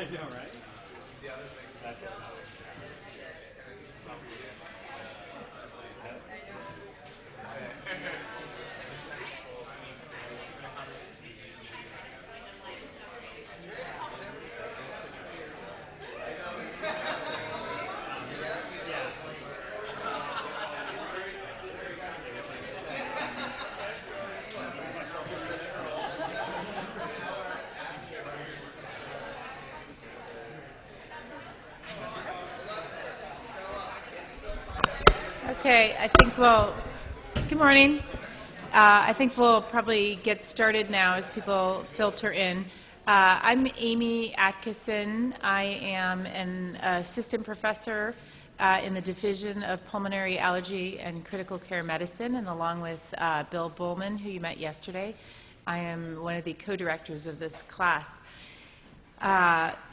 I know, right? The other thing. Okay, good morning. I think we'll probably get started now as people filter in. I'm Amy Atkinson. I am an assistant professor in the Division of Pulmonary Allergy and Critical Care Medicine, and along with Bill Bullman, who you met yesterday, I am one of the co-directors of this class.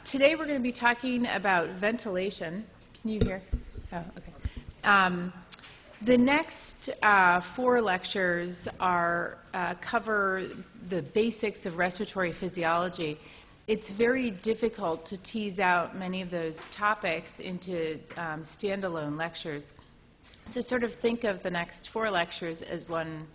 Today we're going to be talking about ventilation. Can you hear? Oh, okay. The next 4 lectures cover the basics of respiratory physiology. It's very difficult to tease out many of those topics into standalone lectures. So sort of think of the next 4 lectures as one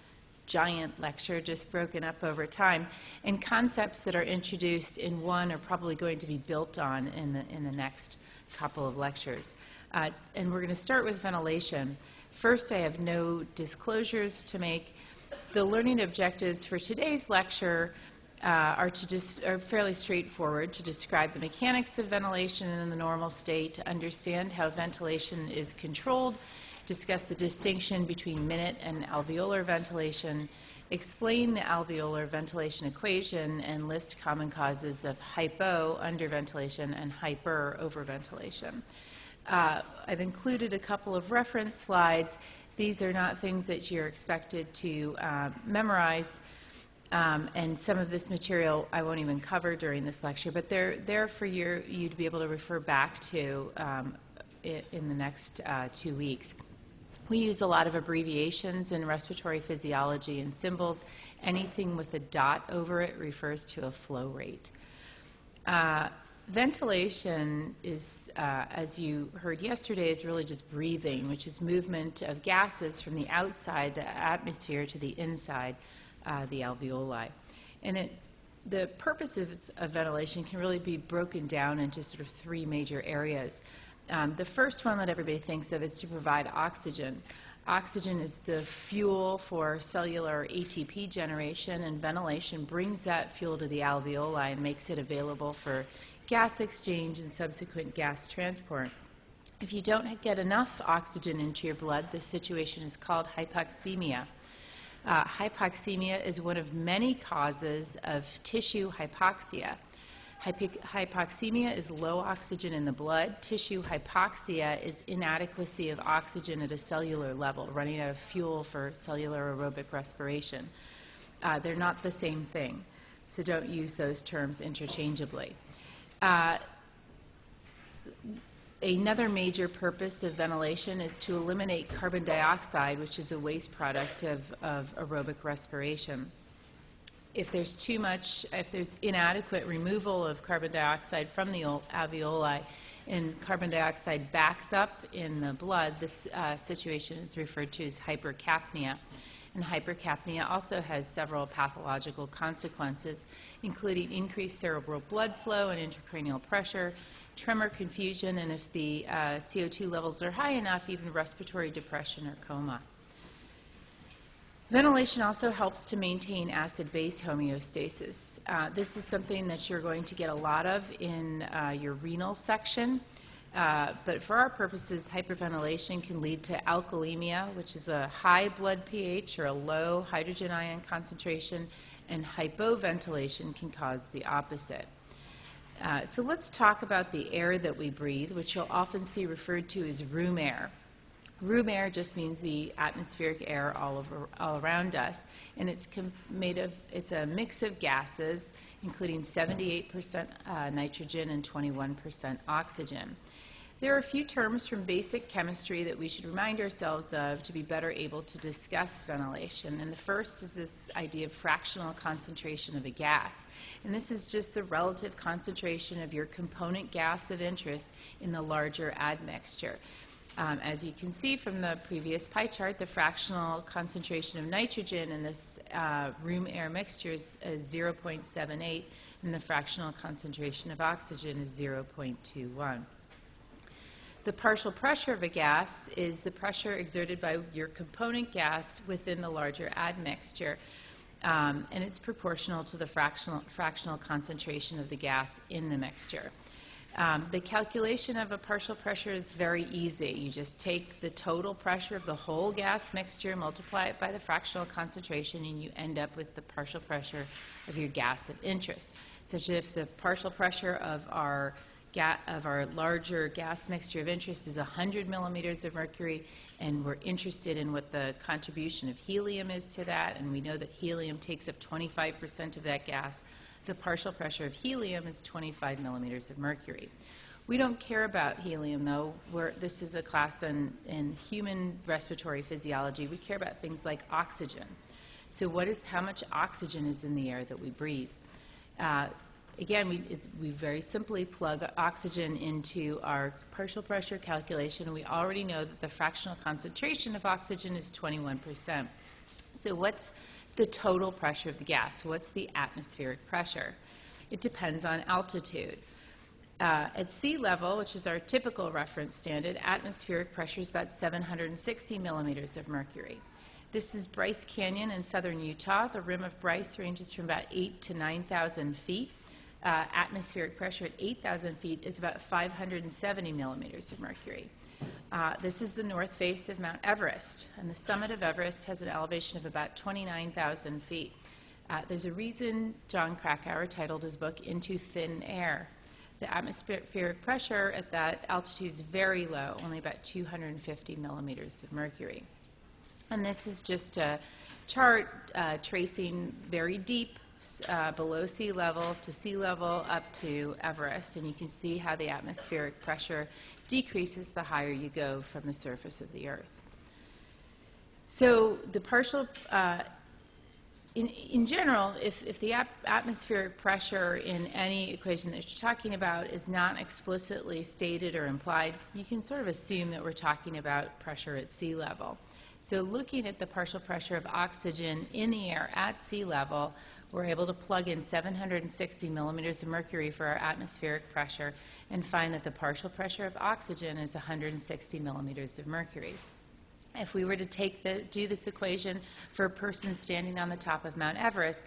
giant lecture just broken up over time, and concepts that are introduced in one are probably going to be built on in the next couple of lectures. And we're going to start with ventilation. First, I have no disclosures to make. The learning objectives for today's lecture are fairly straightforward: to describe the mechanics of ventilation in the normal state, to understand how ventilation is controlled, discuss the distinction between minute and alveolar ventilation, explain the alveolar ventilation equation, and list common causes of hypo, underventilation, and hyper, overventilation. I've included a couple of reference slides. These are not things that you're expected to memorize, and some of this material I won't even cover during this lecture, but they're there for you to be able to refer back to in the next 2 weeks. We use a lot of abbreviations in respiratory physiology and symbols. Anything with a dot over it refers to a flow rate. Ventilation is, as you heard yesterday, is really just breathing, which is movement of gases from the outside the atmosphere to the inside the alveoli. And the purposes of ventilation can really be broken down into sort of 3 major areas. The first one that everybody thinks of is to provide oxygen. Oxygen is the fuel for cellular ATP generation, and ventilation brings that fuel to the alveoli and makes it available for gas exchange and subsequent gas transport. If you don't get enough oxygen into your blood, this situation is called hypoxemia. Hypoxemia is one of many causes of tissue hypoxia. Hypoxemia is low oxygen in the blood. Tissue hypoxia is inadequacy of oxygen at a cellular level, running out of fuel for cellular aerobic respiration. They're not the same thing, so don't use those terms interchangeably. Another major purpose of ventilation is to eliminate carbon dioxide, which is a waste product of aerobic respiration. If there's inadequate removal of carbon dioxide from the alveoli and carbon dioxide backs up in the blood, this situation is referred to as hypercapnia. And hypercapnia also has several pathological consequences, including increased cerebral blood flow and intracranial pressure, tremor, confusion, and if the CO2 levels are high enough, even respiratory depression or coma. Ventilation also helps to maintain acid-base homeostasis. This is something that you're going to get a lot of in your renal section. But for our purposes, hyperventilation can lead to alkalemia, which is a high blood pH or a low hydrogen ion concentration, and hypoventilation can cause the opposite. So let's talk about the air that we breathe, which you'll often see referred to as room air. Room air just means the atmospheric air all around us, and it's a mix of gases, including 78% nitrogen and 21% oxygen. There are a few terms from basic chemistry that we should remind ourselves of to be better able to discuss ventilation. And the first is this idea of fractional concentration of a gas. And this is just the relative concentration of your component gas of interest in the larger admixture. As you can see from the previous pie chart, the fractional concentration of nitrogen in this room air mixture is 0.78, and the fractional concentration of oxygen is 0.21. The partial pressure of a gas is the pressure exerted by your component gas within the larger admixture, and it's proportional to the fractional concentration of the gas in the mixture. The calculation of a partial pressure is very easy. You just take the total pressure of the whole gas mixture, multiply it by the fractional concentration, and you end up with the partial pressure of your gas of interest. Such that if the partial pressure of our larger gas mixture of interest is 100 millimeters of mercury, and we're interested in what the contribution of helium is to that, and we know that helium takes up 25% of that gas, the partial pressure of helium is 25 millimeters of mercury. We don't care about helium, though. This is a class in human respiratory physiology. We care about things like oxygen. So how much oxygen is in the air that we breathe? Again, we very simply plug oxygen into our partial pressure calculation, and we already know that the fractional concentration of oxygen is 21%. So what's the total pressure of the gas? What's the atmospheric pressure? It depends on altitude. At sea level, which is our typical reference standard, atmospheric pressure is about 760 millimeters of mercury. This is Bryce Canyon in southern Utah. The rim of Bryce ranges from about 8,000 to 9,000 feet. Atmospheric pressure at 8,000 feet is about 570 millimeters of mercury. This is the north face of Mount Everest, and the summit of Everest has an elevation of about 29,000 feet. There's a reason John Krakauer titled his book Into Thin Air. The atmospheric pressure at that altitude is very low, only about 250 millimeters of mercury. And this is just a chart tracing very deep below sea level to sea level up to Everest, and you can see how the atmospheric pressure decreases the higher you go from the surface of the Earth. So the partial, in general, if the atmospheric pressure in any equation that you're talking about is not explicitly stated or implied, you can sort of assume that we're talking about pressure at sea level. So looking at the partial pressure of oxygen in the air at sea level, we're able to plug in 760 millimeters of mercury for our atmospheric pressure and find that the partial pressure of oxygen is 160 millimeters of mercury. If we were to do this equation for a person standing on the top of Mount Everest,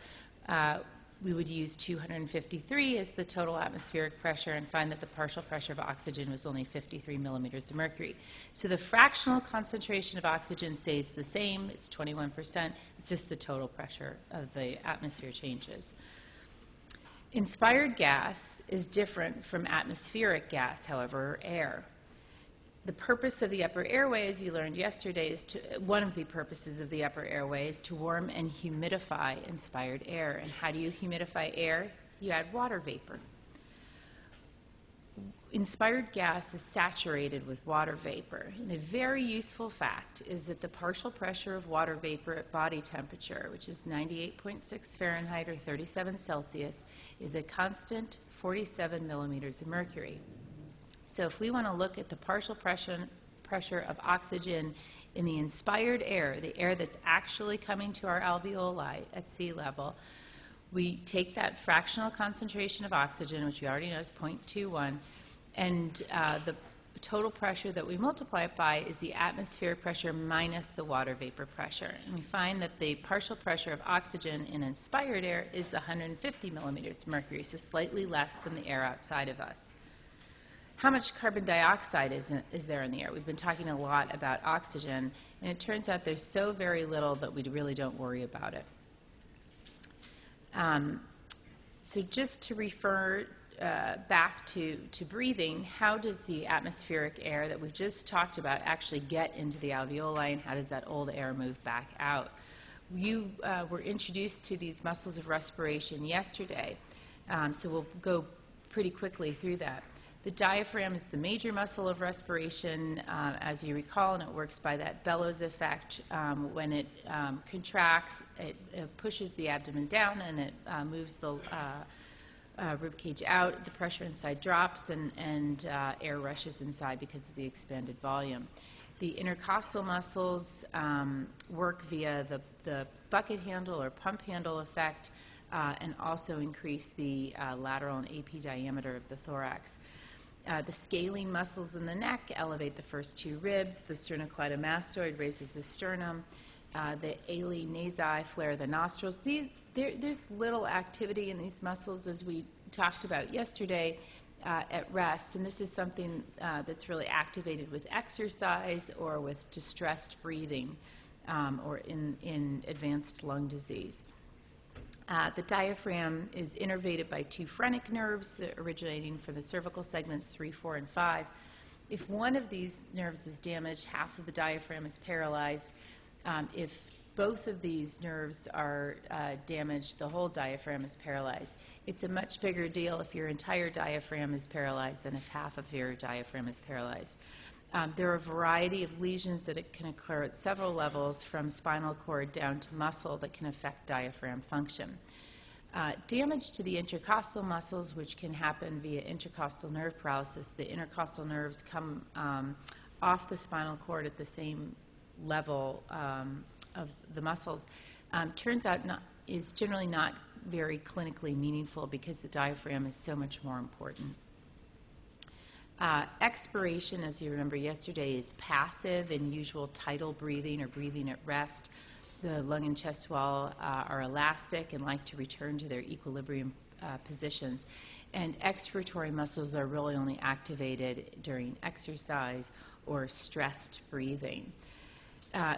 we would use 253 as the total atmospheric pressure and find that the partial pressure of oxygen was only 53 millimeters of mercury. So the fractional concentration of oxygen stays the same. It's 21%. It's just the total pressure of the atmosphere changes. Inspired gas is different from atmospheric gas, however, or air. The purpose of the upper airway, as you learned yesterday, one of the purposes of the upper airway is to warm and humidify inspired air. And how do you humidify air? You add water vapor. Inspired gas is saturated with water vapor. And a very useful fact is that the partial pressure of water vapor at body temperature, which is 98.6 Fahrenheit or 37 Celsius, is a constant 47 millimeters of mercury. So if we want to look at the partial pressure of oxygen in the inspired air, the air that's actually coming to our alveoli at sea level, we take that fractional concentration of oxygen, which we already know is 0.21, and the total pressure that we multiply it by is the atmospheric pressure minus the water vapor pressure. And we find that the partial pressure of oxygen in inspired air is 150 millimeters of mercury, so slightly less than the air outside of us. How much carbon dioxide is there in the air? We've been talking a lot about oxygen, and it turns out there's so very little that we really don't worry about it. So just to refer back to breathing, how does the atmospheric air that we've just talked about actually get into the alveoli, and how does that old air move back out? You were introduced to these muscles of respiration yesterday, so we'll go pretty quickly through that. The diaphragm is the major muscle of respiration, as you recall, and it works by that bellows effect. When it contracts, it pushes the abdomen down, and it moves the rib cage out. The pressure inside drops, and air rushes inside because of the expanded volume. The intercostal muscles work via the bucket handle or pump handle effect, and also increase the lateral and AP diameter of the thorax. The scalene muscles in the neck elevate the first two ribs. The sternocleidomastoid raises the sternum. The ali nasi flare the nostrils. There's little activity in these muscles, as we talked about yesterday, at rest, and this is something that's really activated with exercise or with distressed breathing or in advanced lung disease. The diaphragm is innervated by two phrenic nerves originating from the cervical segments 3, 4, and 5. If one of these nerves is damaged, half of the diaphragm is paralyzed. If both of these nerves are damaged, the whole diaphragm is paralyzed. It's a much bigger deal if your entire diaphragm is paralyzed than if half of your diaphragm is paralyzed. There are a variety of lesions that can occur at several levels, from spinal cord down to muscle, that can affect diaphragm function. Damage to the intercostal muscles, which can happen via intercostal nerve paralysis. The intercostal nerves come off the spinal cord at the same level of the muscles, turns out is generally not very clinically meaningful because the diaphragm is so much more important. Expiration, as you remember yesterday, is passive and usual tidal breathing or breathing at rest. The lung and chest wall are elastic and like to return to their equilibrium positions. And expiratory muscles are really only activated during exercise or stressed breathing.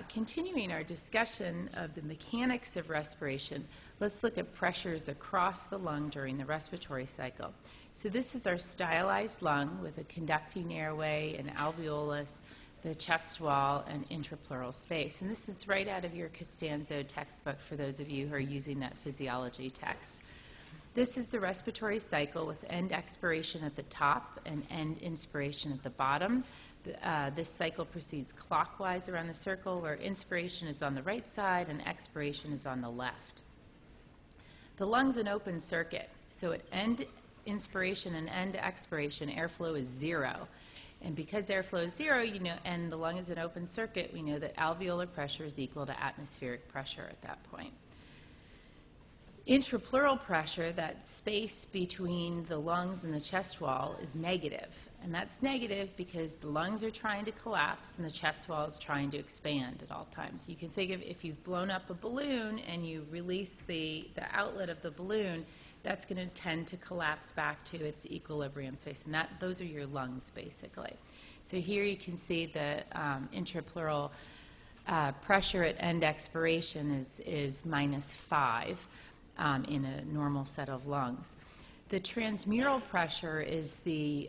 Continuing our discussion of the mechanics of respiration, let's look at pressures across the lung during the respiratory cycle. So this is our stylized lung with a conducting airway, an alveolus, the chest wall, and intrapleural space. And this is right out of your Costanzo textbook for those of you who are using that physiology text. This is the respiratory cycle with end expiration at the top and end inspiration at the bottom. This cycle proceeds clockwise around the circle, where inspiration is on the right side and expiration is on the left. The lung's an open circuit, so at end inspiration and end expiration, airflow is 0. And because airflow is 0, and the lung is an open circuit, we know that alveolar pressure is equal to atmospheric pressure at that point. Intrapleural pressure, that space between the lungs and the chest wall, is negative. And that's negative because the lungs are trying to collapse and the chest wall is trying to expand at all times. You can think of if you've blown up a balloon and you release the outlet of the balloon, that's going to tend to collapse back to its equilibrium space. And those are your lungs, basically. So here you can see the intrapleural pressure at end expiration is -5. In a normal set of lungs. The transmural pressure is the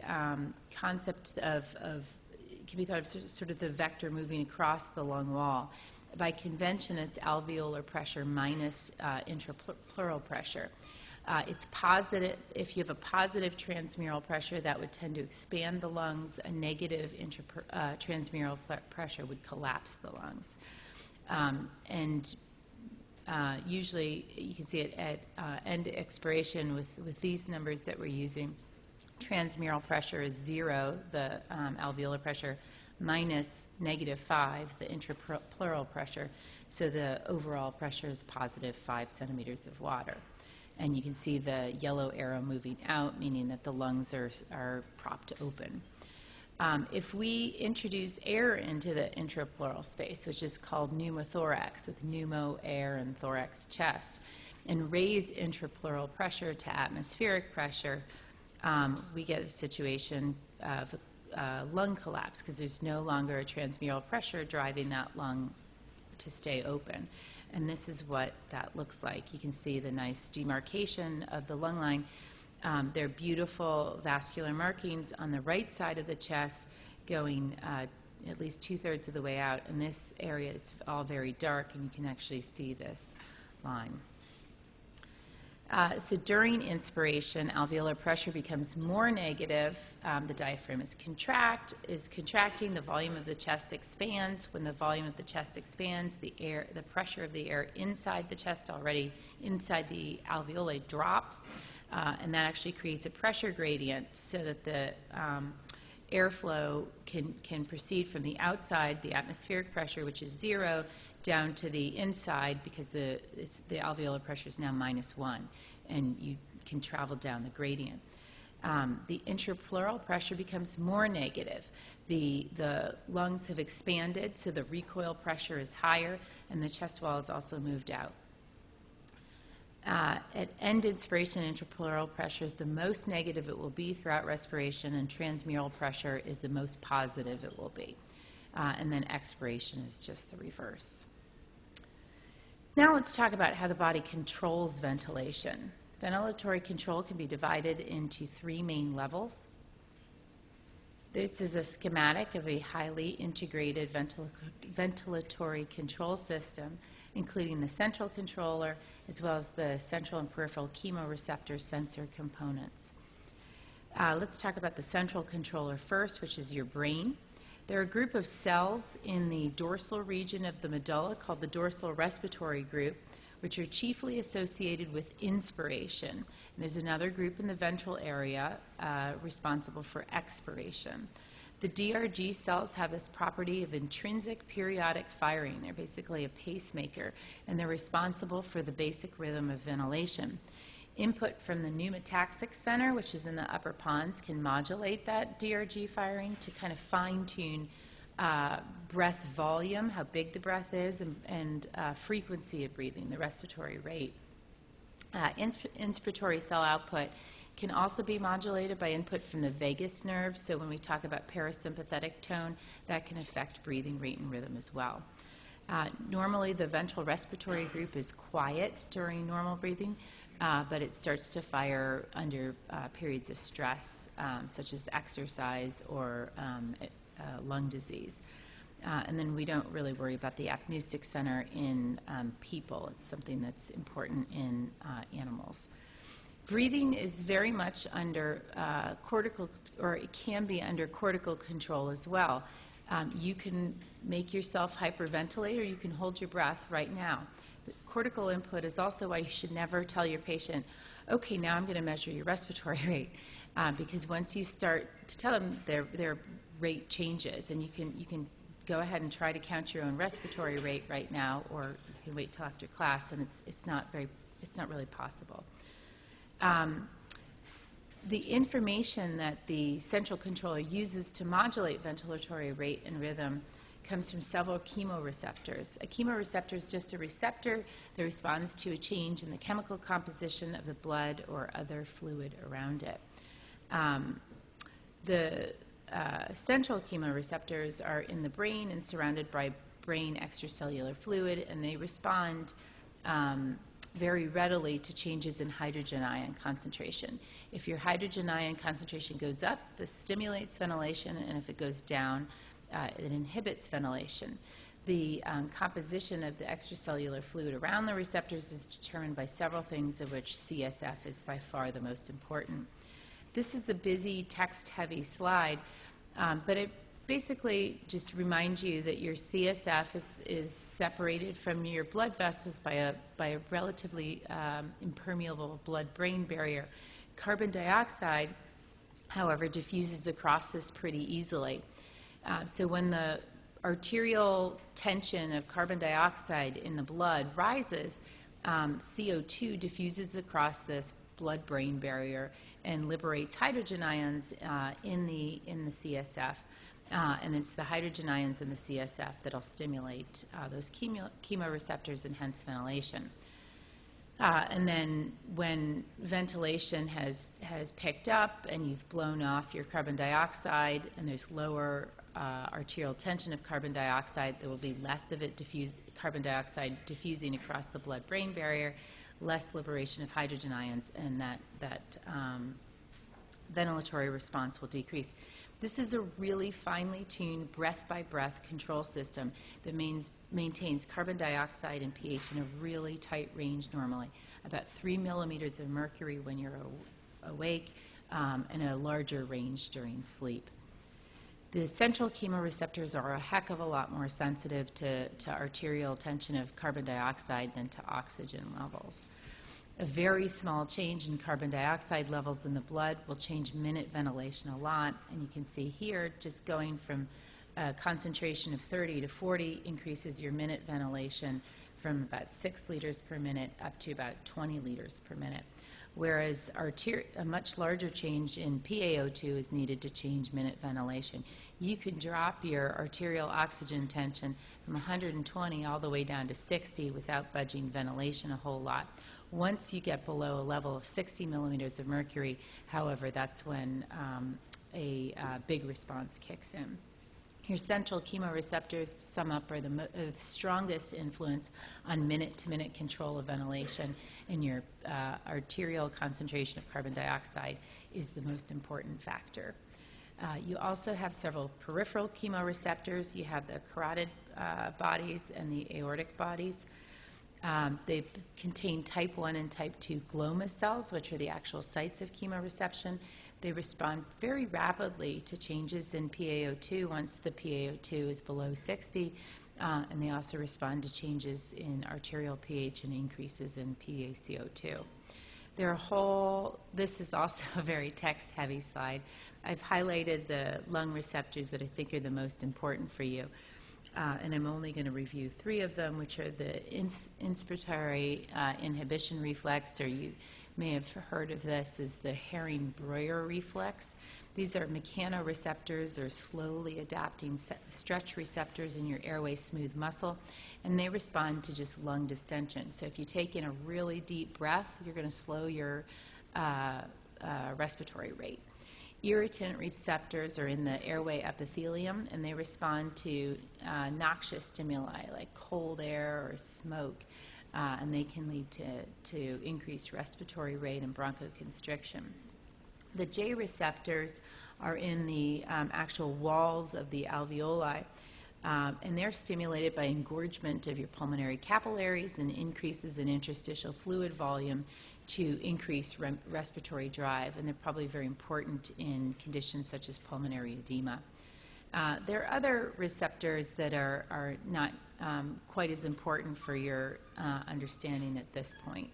concept can be thought of sort of the vector moving across the lung wall. By convention, it's alveolar pressure minus intrapleural pressure. It's positive. If you have a positive transmural pressure, that would tend to expand the lungs. A negative transmural pressure would collapse the lungs. Usually, you can see it at end expiration with these numbers that we're using. Transmural pressure is 0, the alveolar pressure, minus -5, the intrapleural pressure. So the overall pressure is positive 5 centimeters of water. And you can see the yellow arrow moving out, meaning that the lungs are propped open. If we introduce air into the intrapleural space, which is called pneumothorax, with pneumo, air, and thorax, chest, and raise intrapleural pressure to atmospheric pressure, we get a situation of lung collapse because there's no longer a transmural pressure driving that lung to stay open. And this is what that looks like. You can see the nice demarcation of the lung line. They're beautiful vascular markings on the right side of the chest going at least 2/3 of the way out, and this area is all very dark, and you can actually see this line. So during inspiration, alveolar pressure becomes more negative. The diaphragm is contracting. The volume of the chest expands. When the volume of the chest expands, the pressure of the air inside the chest, already inside the alveoli, drops, and that actually creates a pressure gradient so that the airflow can proceed from the outside, the atmospheric pressure, which is 0, down to the inside, because the alveolar pressure is now -1, and you can travel down the gradient. The intrapleural pressure becomes more negative. The lungs have expanded, so the recoil pressure is higher, and the chest wall is also moved out. At end inspiration, intrapleural pressure is the most negative it will be throughout respiration, and transmural pressure is the most positive it will be. And then expiration is just the reverse. Now let's talk about how the body controls ventilation. Ventilatory control can be divided into 3 main levels. This is a schematic of a highly integrated ventilatory control system, including the central controller as well as the central and peripheral chemoreceptor sensor components. Let's talk about the central controller first, which is your brain. There are a group of cells in the dorsal region of the medulla called the dorsal respiratory group, which are chiefly associated with inspiration. And there's another group in the ventral area responsible for expiration. The DRG cells have this property of intrinsic periodic firing. They're basically a pacemaker, and they're responsible for the basic rhythm of ventilation. Input from the pneumataxic center, which is in the upper pons, can modulate that DRG firing to kind of fine-tune breath volume, how big the breath is, and frequency of breathing, the respiratory rate. Inspiratory cell output can also be modulated by input from the vagus nerve. So when we talk about parasympathetic tone, that can affect breathing rate and rhythm as well. Normally, the ventral respiratory group is quiet during normal breathing, but it starts to fire under periods of stress, such as exercise or lung disease. And then we don't really worry about the apneustic center in people. It's something that's important in animals. Breathing is very much under cortical, or it can be under cortical control as well. You can make yourself hyperventilate, or you can hold your breath right now. The cortical input is also why you should never tell your patient, okay, now I'm going to measure your respiratory rate, because once you start to tell them, their rate changes, and you can go ahead and try to count your own respiratory rate right now, or you can wait till after class, and it's not really possible. The information that the central controller uses to modulate ventilatory rate and rhythm comes from several chemoreceptors. A chemoreceptor is just a receptor that responds to a change in the chemical composition of the blood or other fluid around it. The central chemoreceptors are in the brain and surrounded by brain extracellular fluid, and they respond very readily to changes in hydrogen ion concentration. If your hydrogen ion concentration goes up, this stimulates ventilation, and if it goes down, it inhibits ventilation. The composition of the extracellular fluid around the receptors is determined by several things, of which CSF is by far the most important. This is a busy, text-heavy slide, but it basically just reminds you that your CSF is separated from your blood vessels by a relatively impermeable blood-brain barrier. Carbon dioxide, however, diffuses across this pretty easily. So when the arterial tension of carbon dioxide in the blood rises, CO2 diffuses across this blood-brain barrier and liberates hydrogen ions in the CSF. And it's the hydrogen ions in the CSF that'll stimulate those chemoreceptors and hence ventilation. And then when ventilation has picked up and you've blown off your carbon dioxide and there's lower arterial tension of carbon dioxide, there will be less of it carbon dioxide diffusing across the blood-brain barrier, less liberation of hydrogen ions, and that ventilatory response will decrease. This is a really finely tuned breath-by-breath control system that maintains carbon dioxide and pH in a really tight range normally, about 3 millimeters of mercury when you're awake, and a larger range during sleep. The central chemoreceptors are a heck of a lot more sensitive to arterial tension of carbon dioxide than to oxygen levels. A very small change in carbon dioxide levels in the blood will change minute ventilation a lot, and you can see here just going from a concentration of 30 to 40 increases your minute ventilation from about 6 liters per minute up to about 20 liters per minute, whereas a much larger change in PaO2 is needed to change minute ventilation. You can drop your arterial oxygen tension from 120 all the way down to 60 without budging ventilation a whole lot. Once you get below a level of 60 millimeters of mercury, however, that's when a big response kicks in. Your central chemoreceptors, to sum up, are the strongest influence on minute-to-minute control of ventilation, and your arterial concentration of carbon dioxide is the most important factor. You also have several peripheral chemoreceptors. You have the carotid bodies and the aortic bodies. They contain type 1 and type 2 glomus cells, which are the actual sites of chemoreception. They respond very rapidly to changes in PaO2 once the PaO2 is below 60, and they also respond to changes in arterial pH and increases in PaCO2. This is also a very text-heavy slide. I've highlighted the lung receptors that I think are the most important for you. And I'm only going to review 3 of them, which are the inspiratory inhibition reflex, or you may have heard of this as the Herring-Breuer reflex. These are mechanoreceptors, or slowly adapting stretch receptors in your airway smooth muscle, and they respond to just lung distension. So if you take in a really deep breath, you're going to slow your respiratory rate. Irritant receptors are in the airway epithelium, and they respond to noxious stimuli like cold air or smoke, and they can lead to increased respiratory rate and bronchoconstriction. The J receptors are in the actual walls of the alveoli, and they're stimulated by engorgement of your pulmonary capillaries and increases in interstitial fluid volume to increase respiratory drive, and they're probably very important in conditions such as pulmonary edema. There are other receptors that are not quite as important for your understanding at this point.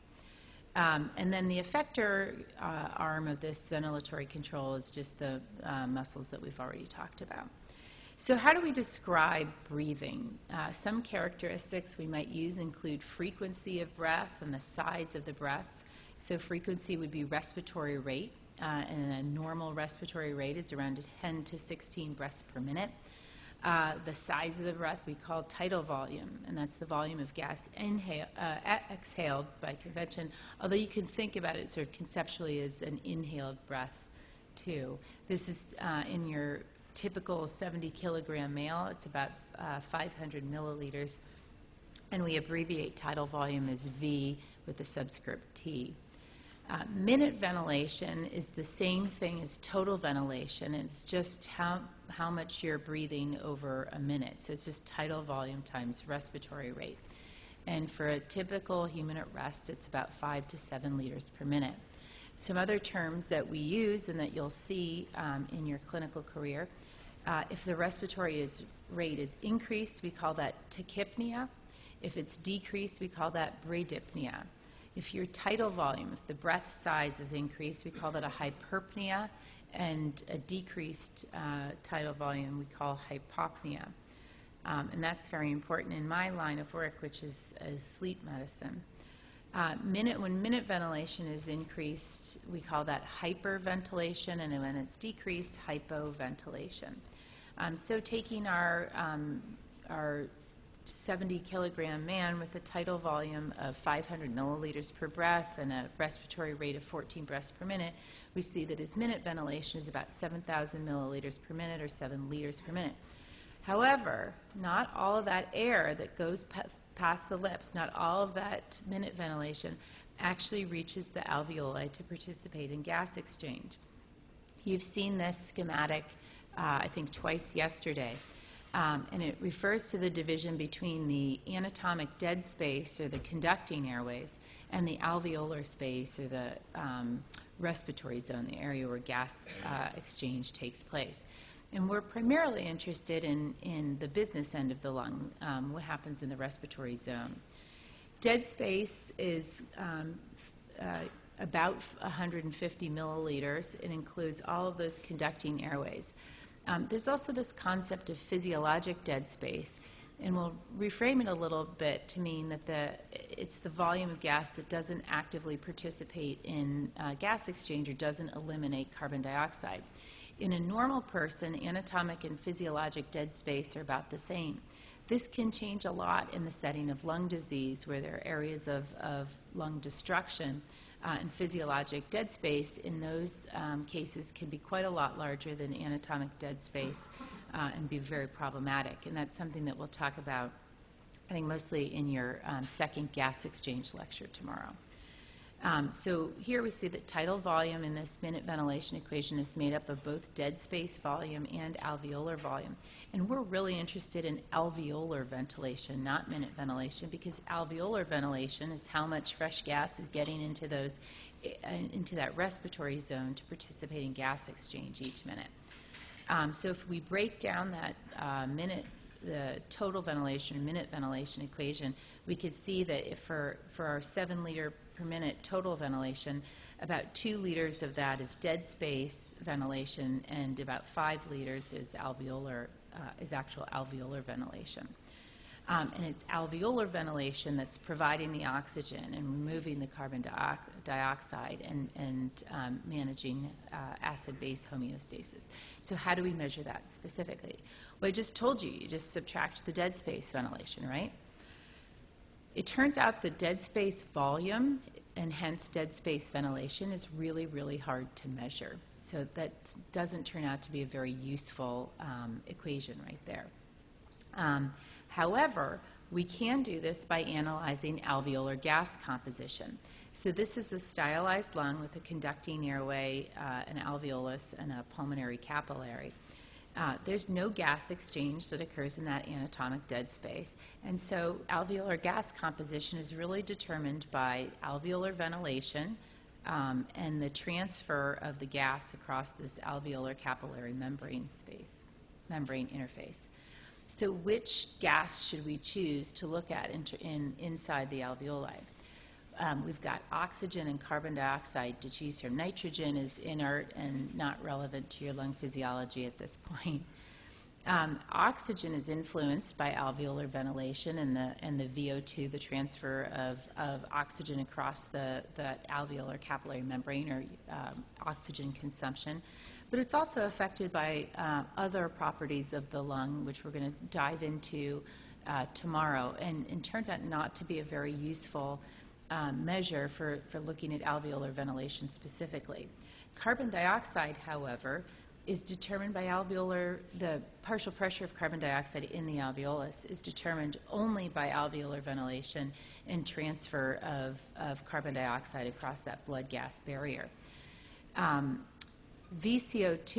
And then the effector arm of this ventilatory control is just the muscles that we've already talked about. So how do we describe breathing? Some characteristics we might use include frequency of breath and the size of the breaths. So frequency would be respiratory rate, and a normal respiratory rate is around 10 to 16 breaths per minute. The size of the breath we call tidal volume, and that's the volume of gas exhaled by convention, although you can think about it sort of conceptually as an inhaled breath too. This is in your typical 70-kilogram male, it's about 500 milliliters, and we abbreviate tidal volume as V with the subscript T. Minute ventilation is the same thing as total ventilation, and it's just how much you're breathing over a minute. So it's just tidal volume times respiratory rate. And for a typical human at rest, it's about 5 to 7 liters per minute. Some other terms that we use and that you'll see in your clinical career, if the respiratory rate is increased, we call that tachypnea. If it's decreased, we call that bradypnea. If your tidal volume, if the breath size is increased, we call that a hyperpnea, and a decreased tidal volume we call hypopnea. And that's very important in my line of work, which is sleep medicine. When minute ventilation is increased, we call that hyperventilation, and when it's decreased, hypoventilation. So taking our 70-kilogram man with a tidal volume of 500 milliliters per breath and a respiratory rate of 14 breaths per minute, we see that his minute ventilation is about 7,000 milliliters per minute, or 7 liters per minute. However, not all of that air that goes past the lips, not all of that minute ventilation actually reaches the alveoli to participate in gas exchange. You've seen this schematic, I think, twice yesterday. And it refers to the division between the anatomic dead space, or the conducting airways, and the alveolar space, or the respiratory zone, the area where gas exchange takes place. And we're primarily interested in the business end of the lung, what happens in the respiratory zone. Dead space is about 150 milliliters. It includes all of those conducting airways. There's also this concept of physiologic dead space, and we'll reframe it a little bit to mean that it's the volume of gas that doesn't actively participate in gas exchange or doesn't eliminate carbon dioxide. In a normal person, anatomic and physiologic dead space are about the same. This can change a lot in the setting of lung disease, where there are areas of lung destruction, and physiologic dead space in those cases can be quite a lot larger than anatomic dead space and be very problematic. And that's something that we'll talk about, I think, mostly in your second gas exchange lecture tomorrow. So here we see that tidal volume in this minute ventilation equation is made up of both dead space volume and alveolar volume. And we're really interested in alveolar ventilation, not minute ventilation, because alveolar ventilation is how much fresh gas is getting into that respiratory zone to participate in gas exchange each minute. So if we break down that the total ventilation or minute ventilation equation, we could see that if for our 7 liter per minute total ventilation, about 2 liters of that is dead space ventilation, and about 5 liters is actual alveolar ventilation. And it's alveolar ventilation that's providing the oxygen and removing the carbon dioxide and managing acid-base homeostasis. So how do we measure that specifically? Well, I just told you, you just subtract the dead space ventilation, right? It turns out the dead space volume, and hence dead space ventilation, is really, really hard to measure. So that doesn't turn out to be a very useful equation right there. However, we can do this by analyzing alveolar gas composition. So this is a stylized lung with a conducting airway, an alveolus, and a pulmonary capillary. There's no gas exchange that occurs in that anatomic dead space. And so alveolar gas composition is really determined by alveolar ventilation and the transfer of the gas across this alveolar capillary membrane interface. So which gas should we choose to look at inside the alveoli? We've got oxygen and carbon dioxide to choose from. Nitrogen is inert and not relevant to your lung physiology at this point. Oxygen is influenced by alveolar ventilation and the VO2, the transfer of oxygen across the alveolar capillary membrane, or oxygen consumption. But it's also affected by other properties of the lung, which we're going to dive into tomorrow, and it turns out not to be a very useful measure for looking at alveolar ventilation specifically. Carbon dioxide, however, is determined by the partial pressure of carbon dioxide in the alveolus is determined only by alveolar ventilation and transfer of carbon dioxide across that blood gas barrier. VCO2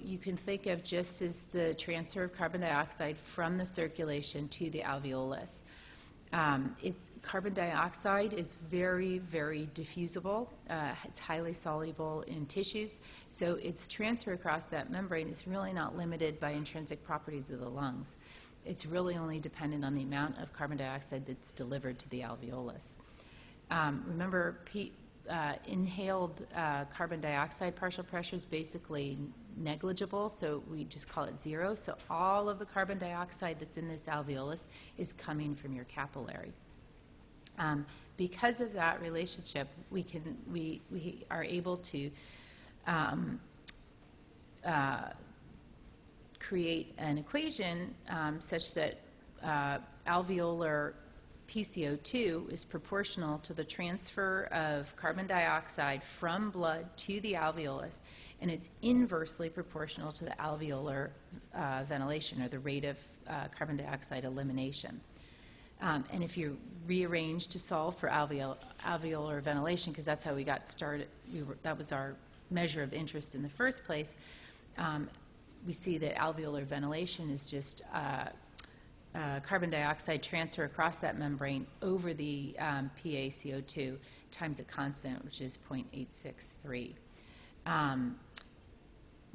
you can think of just as the transfer of carbon dioxide from the circulation to the alveolus. Carbon dioxide is very, very diffusible. It's highly soluble in tissues, so its transfer across that membrane is really not limited by intrinsic properties of the lungs. It's really only dependent on the amount of carbon dioxide that's delivered to the alveolus. Remember, inhaled carbon dioxide partial pressure is basically negligible, so we just call it 0. So all of the carbon dioxide that's in this alveolus is coming from your capillary. Because of that relationship, we are able to create an equation such that alveolar PCO2 is proportional to the transfer of carbon dioxide from blood to the alveolus, and it's inversely proportional to the alveolar ventilation, or the rate of carbon dioxide elimination. And if you rearrange to solve for alveolar ventilation, because that's how we got started, that was our measure of interest in the first place, we see that alveolar ventilation is just carbon dioxide transfer across that membrane over the PaCO2 times a constant, which is 0.863.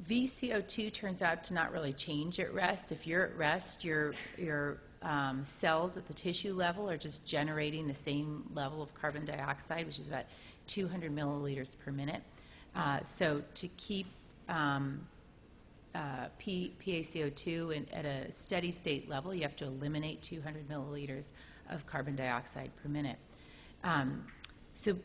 VCO2 turns out to not really change at rest. If you're at rest, your cells at the tissue level are just generating the same level of carbon dioxide, which is about 200 milliliters per minute. So to keep PaCO2 at a steady state level, you have to eliminate 200 milliliters of carbon dioxide per minute. So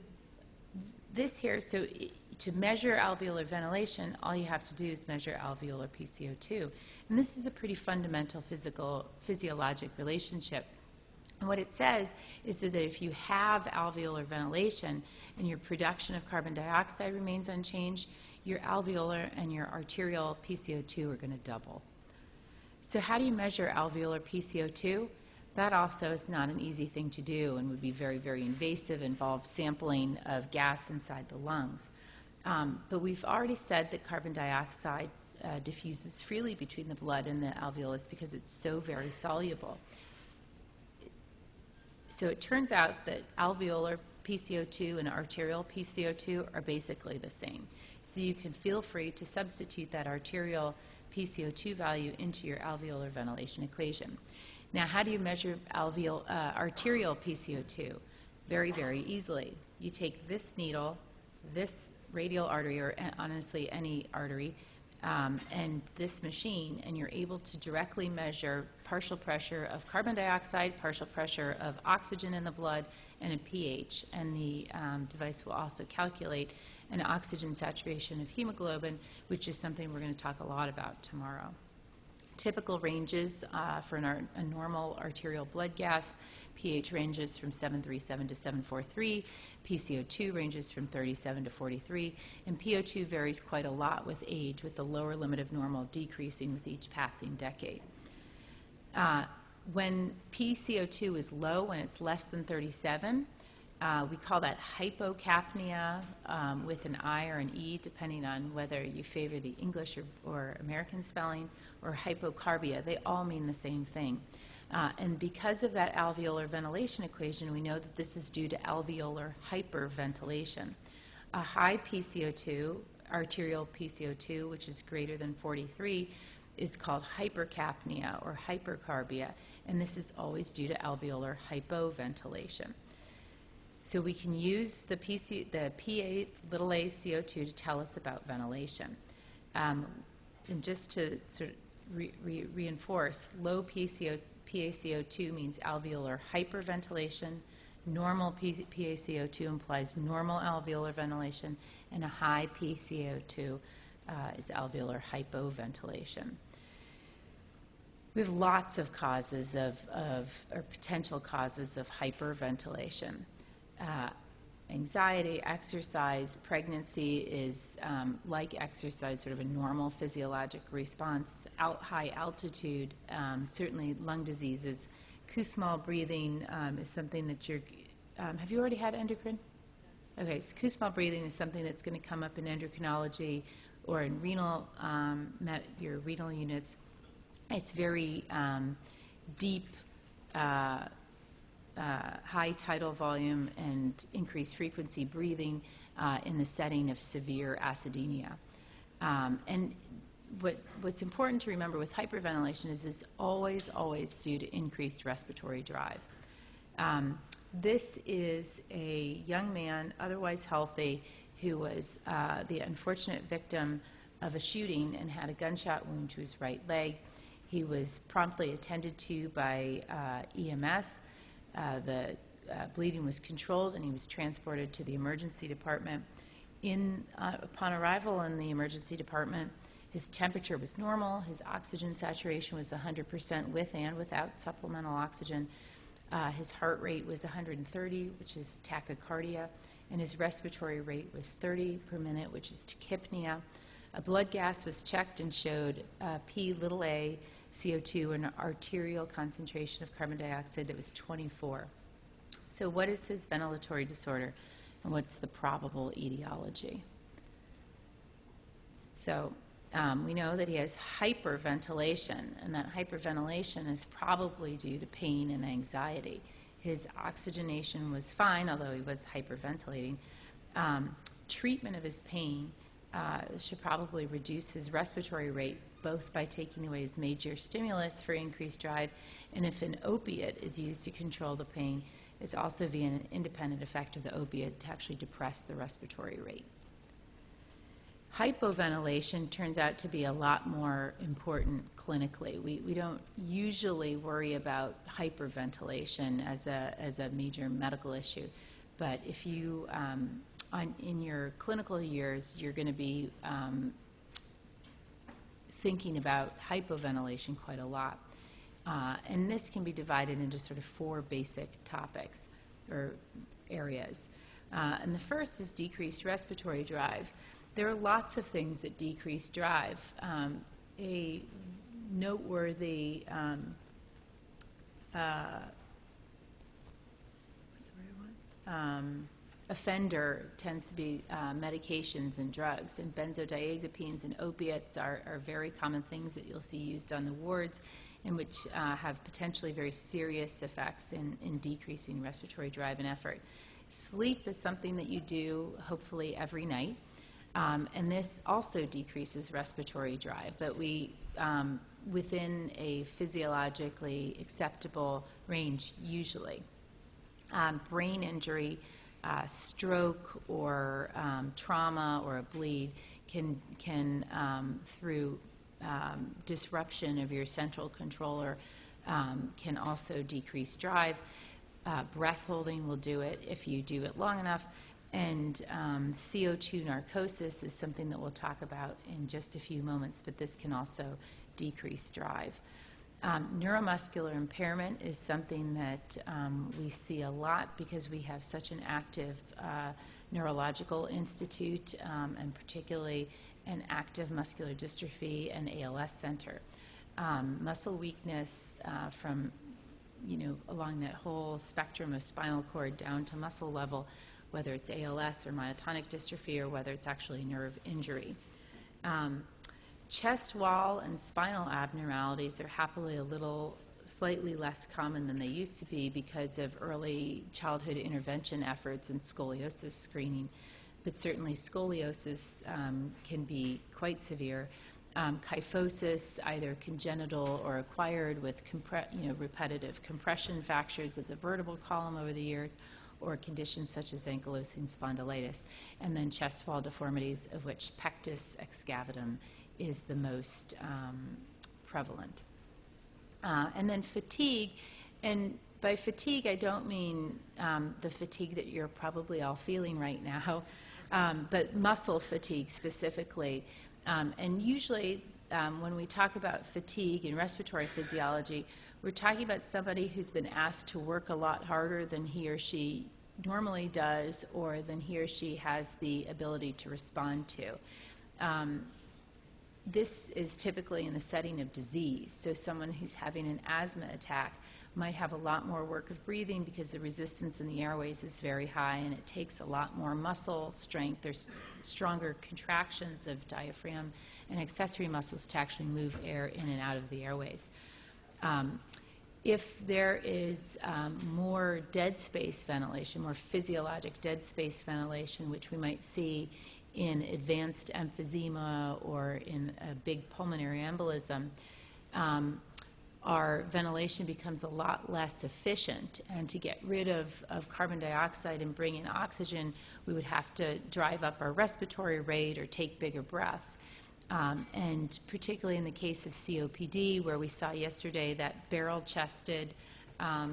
to measure alveolar ventilation, all you have to do is measure alveolar PCO2. And this is a pretty fundamental physiologic relationship. And what it says is that if you have alveolar ventilation and your production of carbon dioxide remains unchanged, your alveolar and your arterial PCO2 are going to double. So how do you measure alveolar PCO2? That also is not an easy thing to do and would be very, very invasive, involve sampling of gas inside the lungs. But we've already said that carbon dioxide diffuses freely between the blood and the alveolus because it's so very soluble. So it turns out that alveolar PCO2 and arterial PCO2 are basically the same. So you can feel free to substitute that arterial PCO2 value into your alveolar ventilation equation. Now, how do you measure arterial PCO2? Very, very easily. You take this needle, this radial artery, or honestly any artery, and this machine, and you're able to directly measure partial pressure of carbon dioxide, partial pressure of oxygen in the blood, and a pH. And the device will also calculate an oxygen saturation of hemoglobin, which is something we're going to talk a lot about tomorrow. Typical ranges for a normal arterial blood gas: pH ranges from 737 to 743, PCO2 ranges from 37 to 43, and PO2 varies quite a lot with age, with the lower limit of normal decreasing with each passing decade. When PCO2 is low, when it's less than 37, we call that hypocapnia with an I or an E, depending on whether you favor the English or American spelling, or hypocarbia. They all mean the same thing. And because of that alveolar ventilation equation, we know that this is due to alveolar hyperventilation. A high PCO2, arterial PCO2, which is greater than 43, is called hypercapnia or hypercarbia, and this is always due to alveolar hypoventilation. So we can use the PaCO2 to tell us about ventilation. And just to sort of reinforce, low PaCO2 means alveolar hyperventilation, normal PaCO2 implies normal alveolar ventilation, and a high PaCO2 is alveolar hypoventilation. We have lots of causes or potential causes of hyperventilation. Anxiety, exercise, pregnancy is like exercise, sort of a normal physiologic response. High altitude, certainly lung diseases. Kussmaul breathing is something that have you already had endocrine? Okay, so Kussmaul breathing is something that's going to come up in endocrinology or in renal, your renal units. It's very deep, high tidal volume and increased frequency breathing in the setting of severe acidemia. And what's important to remember with hyperventilation is it's always, always due to increased respiratory drive. This is a young man, otherwise healthy, who was the unfortunate victim of a shooting and had a gunshot wound to his right leg. He was promptly attended to by EMS. The bleeding was controlled, and he was transported to the emergency department. Upon arrival in the emergency department, his temperature was normal, his oxygen saturation was 100% with and without supplemental oxygen. His heart rate was 130, which is tachycardia, and his respiratory rate was 30 per minute, which is tachypnea. A blood gas was checked and showed P(a) CO2 and an arterial concentration of carbon dioxide that was 24. So what is his ventilatory disorder, and what's the probable etiology? So we know that he has hyperventilation, and that hyperventilation is probably due to pain and anxiety. His oxygenation was fine, although he was hyperventilating. Treatment of his pain should probably reduce his respiratory rate, both by taking away his major stimulus for increased drive, and if an opiate is used to control the pain, it's also via an independent effect of the opiate to actually depress the respiratory rate. Hypoventilation turns out to be a lot more important clinically. We don't usually worry about hyperventilation as a major medical issue, but if you, in your clinical years, you're going to be thinking about hypoventilation quite a lot. And this can be divided into sort of 4 basic topics or areas. And the first is decreased respiratory drive. There are lots of things that decrease drive. A noteworthy offender tends to be medications and drugs, and benzodiazepines and opiates are very common things that you'll see used on the wards, and which have potentially very serious effects in decreasing respiratory drive and effort. Sleep is something that you do hopefully every night. And this also decreases respiratory drive, but we, within a physiologically acceptable range usually. Brain injury, stroke, or trauma or a bleed can through disruption of your central controller, can also decrease drive. Breath holding will do it if you do it long enough. And CO2 narcosis is something that we'll talk about in just a few moments, but this can also decrease drive. Neuromuscular impairment is something that we see a lot because we have such an active neurological institute, and particularly an active muscular dystrophy and ALS center. Muscle weakness from, along that whole spectrum of spinal cord down to muscle level, whether it's ALS or myotonic dystrophy or whether it's actually nerve injury. Chest wall and spinal abnormalities are happily slightly less common than they used to be because of early childhood intervention efforts and scoliosis screening. But certainly scoliosis can be quite severe. Kyphosis, either congenital or acquired with repetitive compression fractures of the vertebral column over the years, or conditions such as ankylosing spondylitis, and then chest wall deformities, of which pectus excavatum is the most prevalent. And then fatigue, and by fatigue I don't mean the fatigue that you're probably all feeling right now, but muscle fatigue specifically. And usually when we talk about fatigue in respiratory physiology, we're talking about somebody who's been asked to work a lot harder than he or she normally does, or than he or she has the ability to respond to. This is typically in the setting of disease. So someone who's having an asthma attack might have a lot more work of breathing because the resistance in the airways is very high, and it takes a lot more muscle strength. There's stronger contractions of diaphragm and accessory muscles to actually move air in and out of the airways. If there is more dead space ventilation, more physiologic dead space ventilation, which we might see in advanced emphysema or in a big pulmonary embolism, our ventilation becomes a lot less efficient. And to get rid of carbon dioxide and bring in oxygen, we would have to drive up our respiratory rate or take bigger breaths. And particularly in the case of COPD, where we saw yesterday that barrel-chested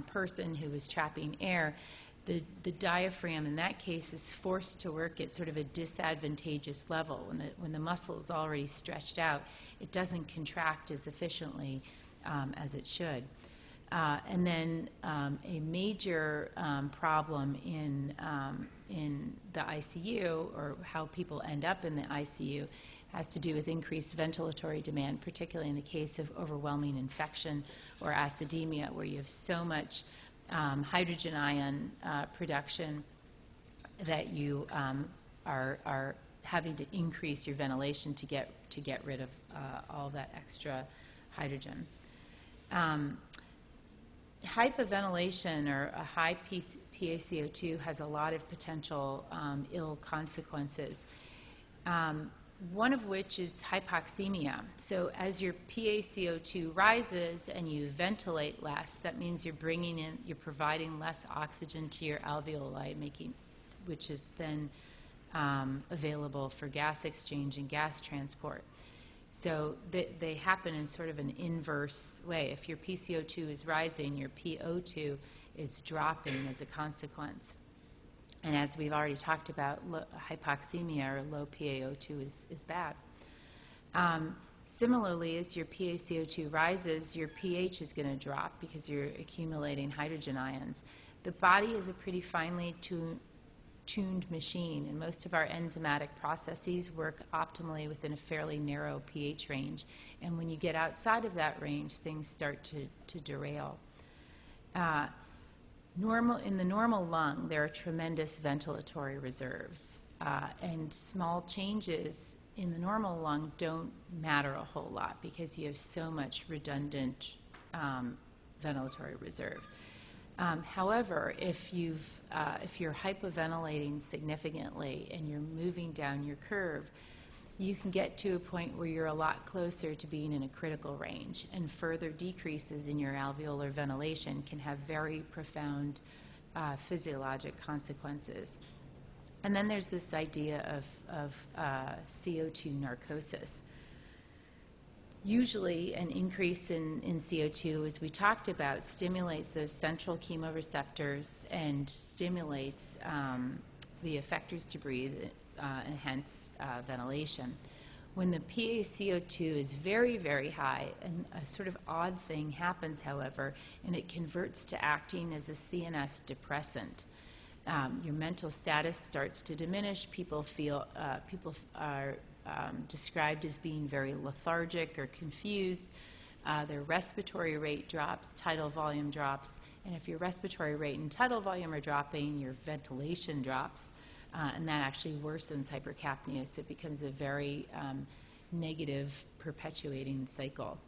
person who was trapping air, the diaphragm in that case is forced to work at sort of a disadvantageous level. When the muscle is already stretched out, it doesn't contract as efficiently as it should. And then a major problem in the ICU, or how people end up in the ICU, has to do with increased ventilatory demand, particularly in the case of overwhelming infection or acidemia, where you have so much hydrogen ion production that you are having to increase your ventilation to get rid of all that extra hydrogen. Hypoventilation, or a high PaCO2, has a lot of potential ill consequences. One of which is hypoxemia. So as your PaCO2 rises and you ventilate less, that means you're providing less oxygen to your alveoli, which is then available for gas exchange and gas transport. So they happen in sort of an inverse way. If your PaCO2 is rising, your PO2 is dropping as a consequence. And as we've already talked about, hypoxemia, or low PaO2, is bad. Similarly, as your PaCO2 rises, your pH is going to drop because you're accumulating hydrogen ions. The body is a pretty finely tuned machine, and most of our enzymatic processes work optimally within a fairly narrow pH range. And when you get outside of that range, things start to derail. In the normal lung, there are tremendous ventilatory reserves, and small changes in the normal lung don't matter a whole lot because you have so much redundant ventilatory reserve. However, if you're hypoventilating significantly and you're moving down your curve, you can get to a point where you're a lot closer to being in a critical range, and further decreases in your alveolar ventilation can have very profound physiologic consequences. And then there's this idea of CO2 narcosis. Usually an increase in CO2, as we talked about, stimulates those central chemoreceptors and stimulates the effectors to breathe, and hence ventilation. When the PaCO2 is very, very high, and a sort of odd thing happens, however, and it converts to acting as a CNS depressant. Your mental status starts to diminish. People are described as being very lethargic or confused. Their respiratory rate drops, tidal volume drops, and if your respiratory rate and tidal volume are dropping, your ventilation drops. And that actually worsens hypercapnia, so it becomes a very negative, perpetuating cycle.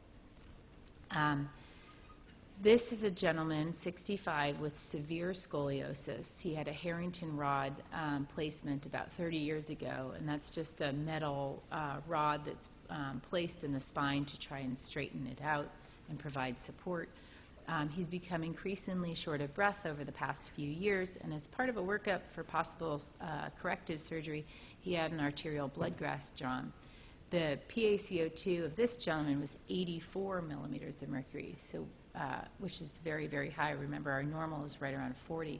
This is a gentleman, 65, with severe scoliosis. He had a Harrington rod placement about 30 years ago, and that's just a metal rod that's placed in the spine to try and straighten it out and provide support. He's become increasingly short of breath over the past few years, and as part of a workup for possible corrective surgery, he had an arterial blood gas drawn. The PaCO2 of this gentleman was 84 millimeters of mercury, so which is very, very high. Remember, our normal is right around 40.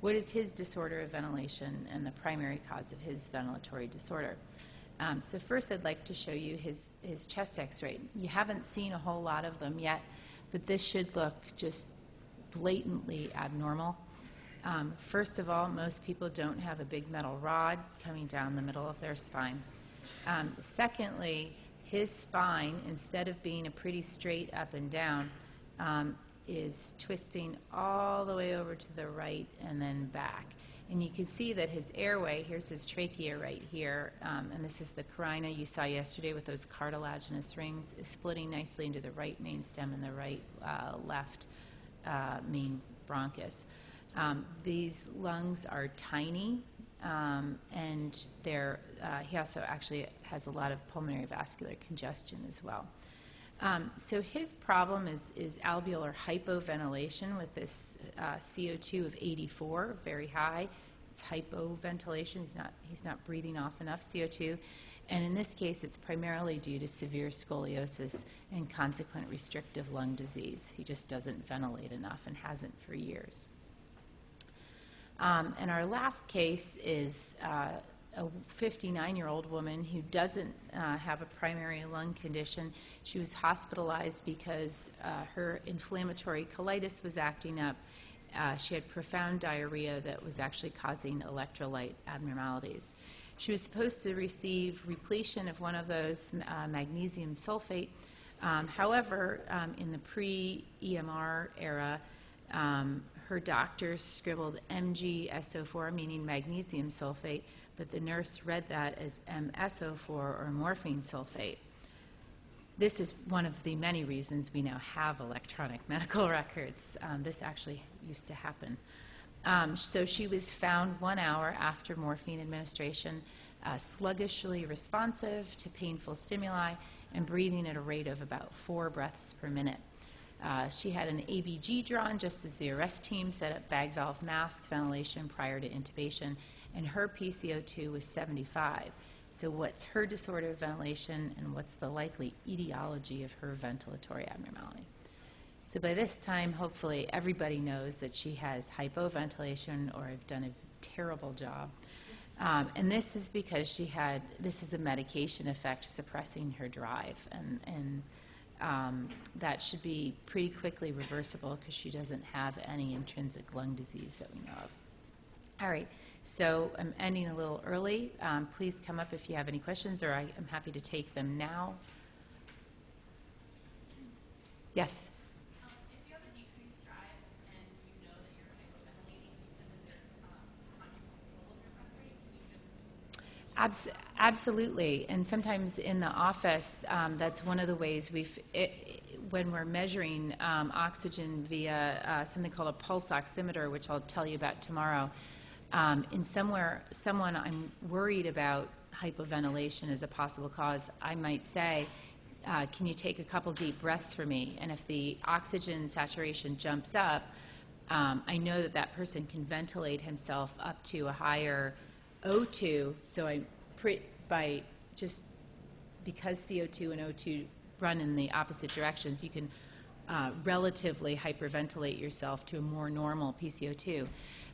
What is his disorder of ventilation and the primary cause of his ventilatory disorder? So first I'd like to show you his chest x-ray. You haven't seen a whole lot of them yet, but this should look just blatantly abnormal. First of all, most people don't have a big metal rod coming down the middle of their spine. Secondly, his spine, instead of being a pretty straight up and down, is twisting all the way over to the right and then back. And you can see that his airway, here's his trachea right here, and this is the carina you saw yesterday with those cartilaginous rings, is splitting nicely into the right main stem and the right left main bronchus. These lungs are tiny, and he also actually has a lot of pulmonary vascular congestion as well. So his problem is alveolar hypoventilation with this CO2 of 84, very high. It's hypoventilation. He's not breathing off enough CO2. And in this case, it's primarily due to severe scoliosis and consequent restrictive lung disease. He just doesn't ventilate enough and hasn't for years. And our last case is a 59-year-old woman who doesn't have a primary lung condition. She was hospitalized because her inflammatory colitis was acting up. She had profound diarrhea that was actually causing electrolyte abnormalities. She was supposed to receive repletion of one of those, magnesium sulfate. However, in the pre-EMR era, her doctor scribbled MgSO4, meaning magnesium sulfate, but the nurse read that as MSO4, or morphine sulfate. This is one of the many reasons we now have electronic medical records. This actually used to happen. So she was found 1 hour after morphine administration, sluggishly responsive to painful stimuli and breathing at a rate of about 4 breaths per minute. She had an ABG drawn just as the arrest team set up bag valve mask ventilation prior to intubation, and her PCO2 was 75. So what's her disorder of ventilation, and what's the likely etiology of her ventilatory abnormality? So by this time, hopefully, everybody knows that she has hypoventilation, or I've done a terrible job. And this is because this is a medication effect suppressing her drive, and that should be pretty quickly reversible because she doesn't have any intrinsic lung disease that we know of. All right, so I'm ending a little early. Please come up if you have any questions, or I'm happy to take them now. Yes? If you have a decreased drive and you know that you're hyperventilating, you said that there's conscious control of your breath rate. Can you just Absolutely, and sometimes in the office, that's one of the ways when we're measuring oxygen via something called a pulse oximeter, which I'll tell you about tomorrow. In someone I'm worried about hypoventilation as a possible cause, I might say, can you take a couple deep breaths for me? And if the oxygen saturation jumps up, I know that that person can ventilate himself up to a higher O2, so because CO2 and O2 run in the opposite directions, you can relatively hyperventilate yourself to a more normal PCO2.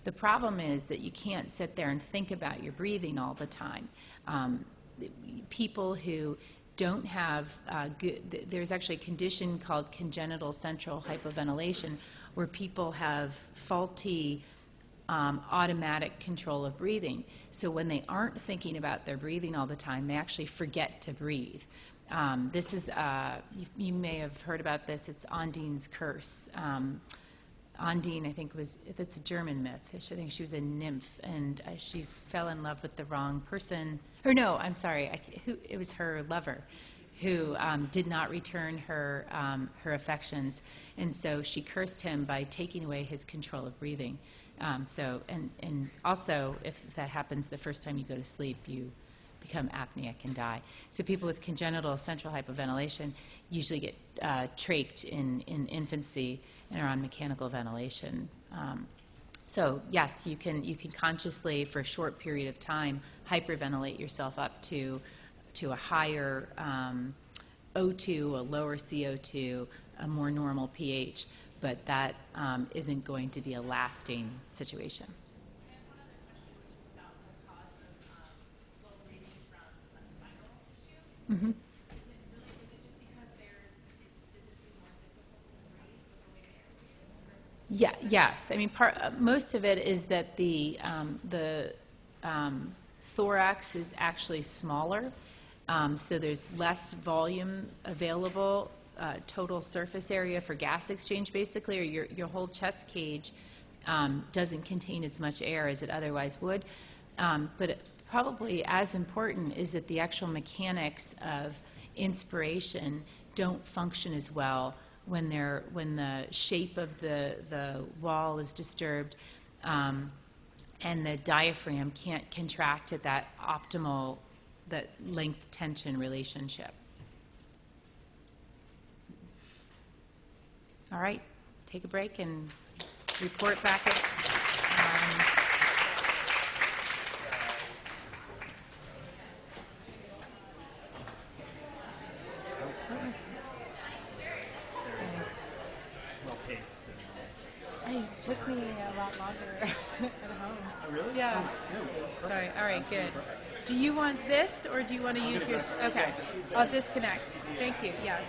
The problem is that you can't sit there and think about your breathing all the time. People who don't have there's actually a condition called congenital central hypoventilation, where people have faulty automatic control of breathing. So when they aren't thinking about their breathing all the time, they actually forget to breathe. This is, you may have heard about this, it's Undine's curse. Undine, I think, that's a German myth. I think she was a nymph, and she fell in love with the wrong person. Or no, I'm sorry, it was her lover, who did not return her affections, and so she cursed him by taking away his control of breathing. And also, if that happens the first time you go to sleep, you become apneic and die. So people with congenital central hypoventilation usually get trached in infancy and are on mechanical ventilation. So yes, you can consciously, for a short period of time, hyperventilate yourself up to a higher O2, a lower CO2, a more normal pH, but that isn't going to be a lasting situation. Mm-hmm. Yeah. Yes. I mean, most of it is that the thorax is actually smaller, so there's less volume available. Total surface area for gas exchange, basically, or your whole chest cage doesn't contain as much air as it otherwise would. But probably as important is that the actual mechanics of inspiration don't function as well when the shape of the wall is disturbed, and the diaphragm can't contract at that optimal, that length tension relationship. All right, take a break and report back at It took me a lot longer at home. Oh, really? Yeah. Oh, Sorry. All right, good. Do you want this, or do you want to use yours? Okay. I'll disconnect. Thank you. Yes.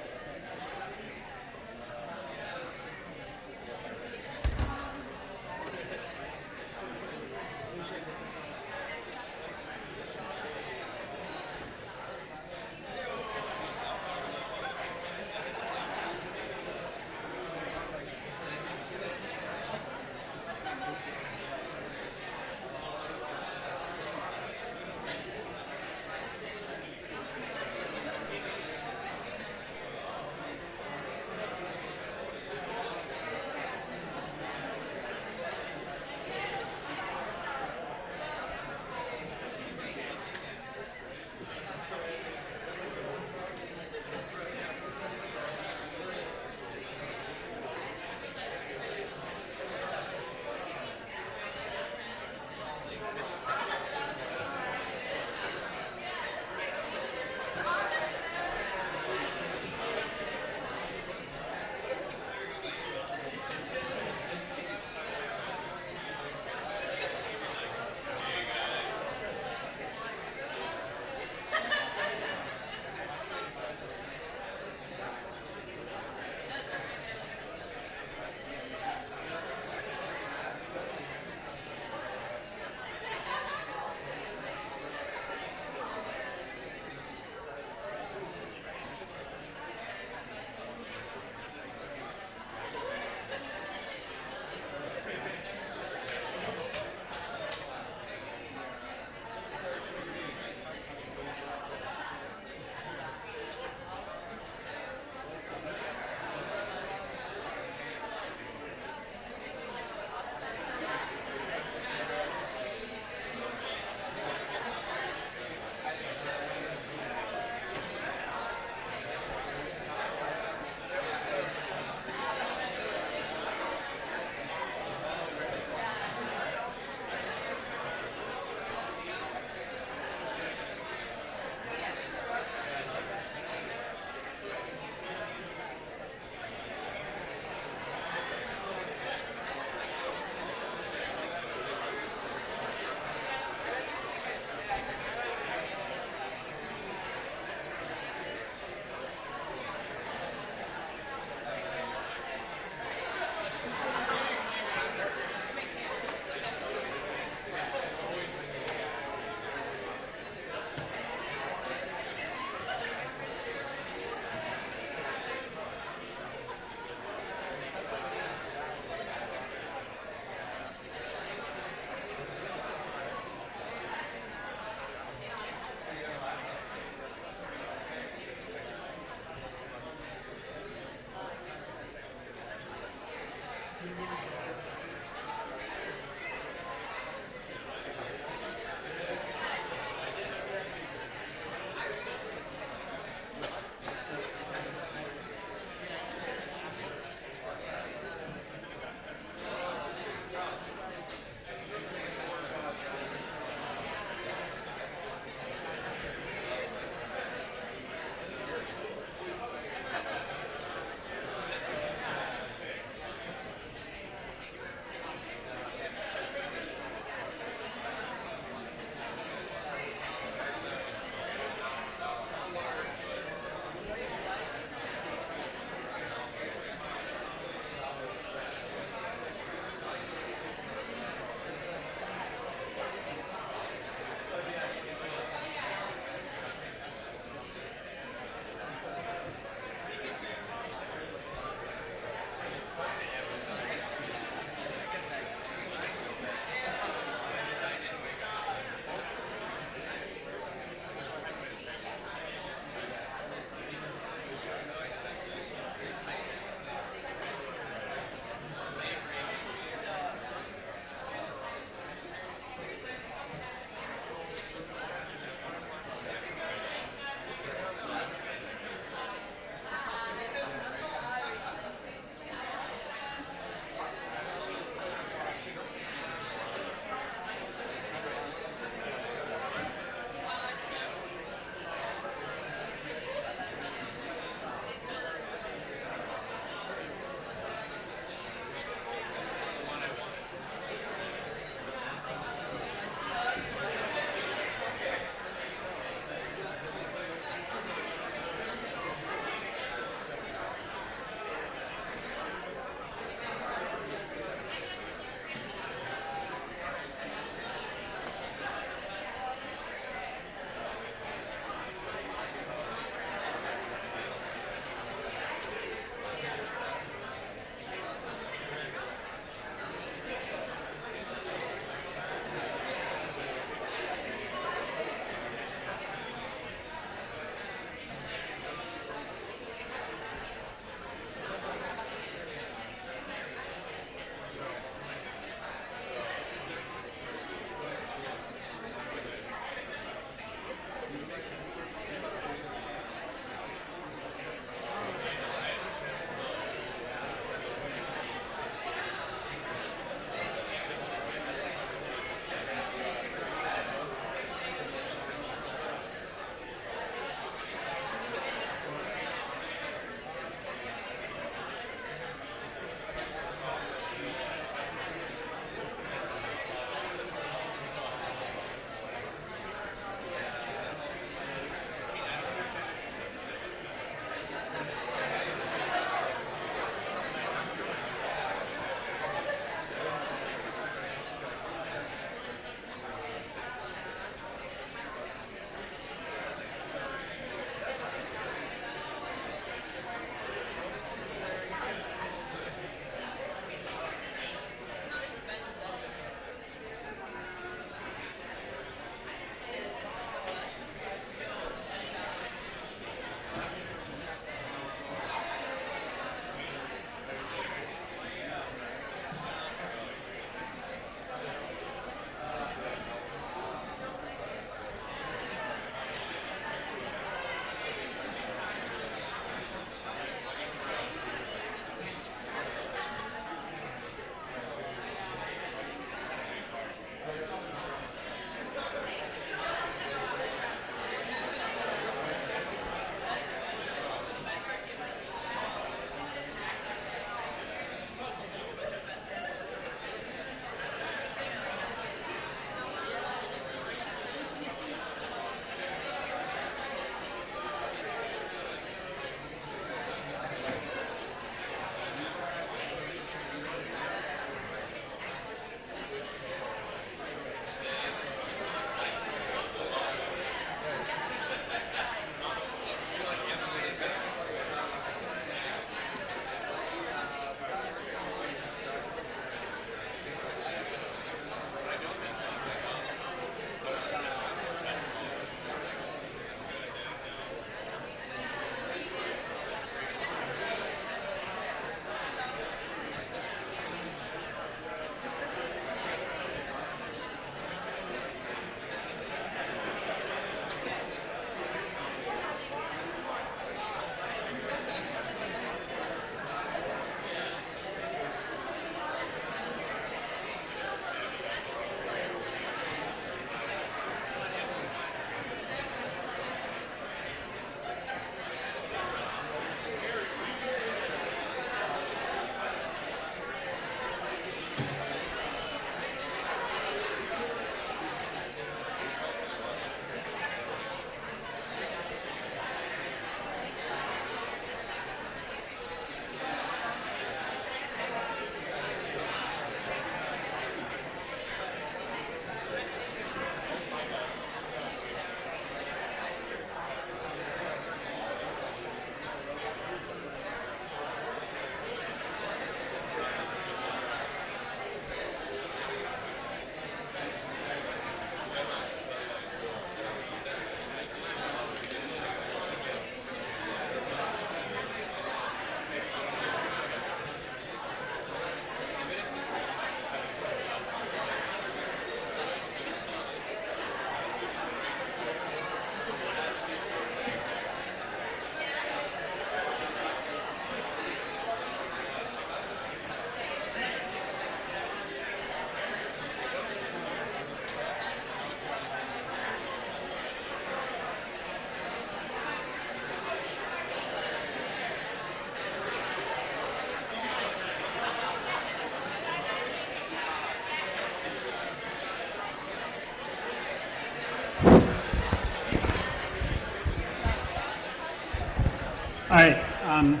All right,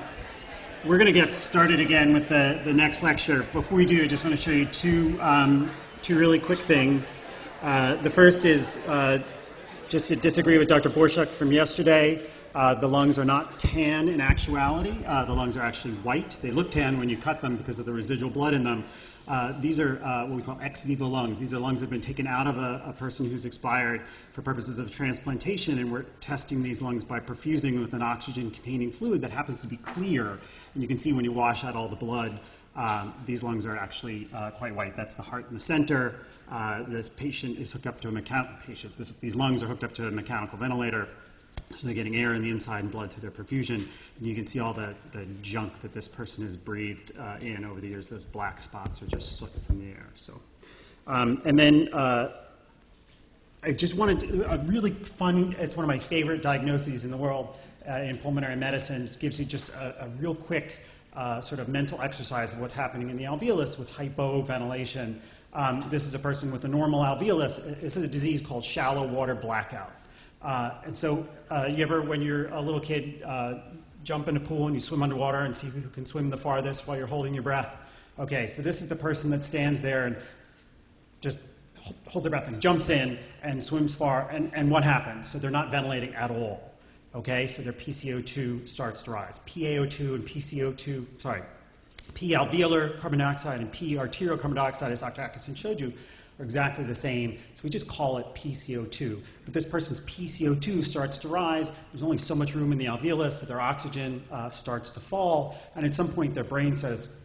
we're going to get started again with the next lecture. Before we do, I just want to show you two really quick things. The first is just to disagree with Dr. Borshak from yesterday. The lungs are not tan in actuality. The lungs are actually white. They look tan when you cut them because of the residual blood in them. These are what we call ex vivo lungs. These are lungs that have been taken out of a person who's expired for purposes of transplantation, and we're testing these lungs by perfusing with an oxygen-containing fluid that happens to be clear. And you can see when you wash out all the blood, these lungs are actually quite white. That's the heart in the center. This patient is hooked up to a these lungs are hooked up to a mechanical ventilator. So they're getting air in the inside and blood through their perfusion. And you can see all the junk that this person has breathed in over the years. Those black spots are just soot from the air. So, and then I just wanted to, a really fun, it's one of my favorite diagnoses in the world in pulmonary medicine. It gives you just a real quick sort of mental exercise of what's happening in the alveolus with hypoventilation. This is a person with a normal alveolus. This is a disease called shallow water blackout. And so you ever, when you're a little kid, jump in a pool and you swim underwater and see who can swim the farthest while you're holding your breath? Okay, so this is the person that stands there and just holds their breath and jumps in and swims far. And what happens? So they're not ventilating at all. Okay, so their PCO2 starts to rise. PaO2 and PCO2, sorry, P alveolar carbon dioxide and P arterial carbon dioxide, as Dr. Atkinson showed you, are exactly the same, so we just call it PCO2. But this person's PCO2 starts to rise. There's only so much room in the alveolus that their oxygen starts to fall, and at some point their brain says,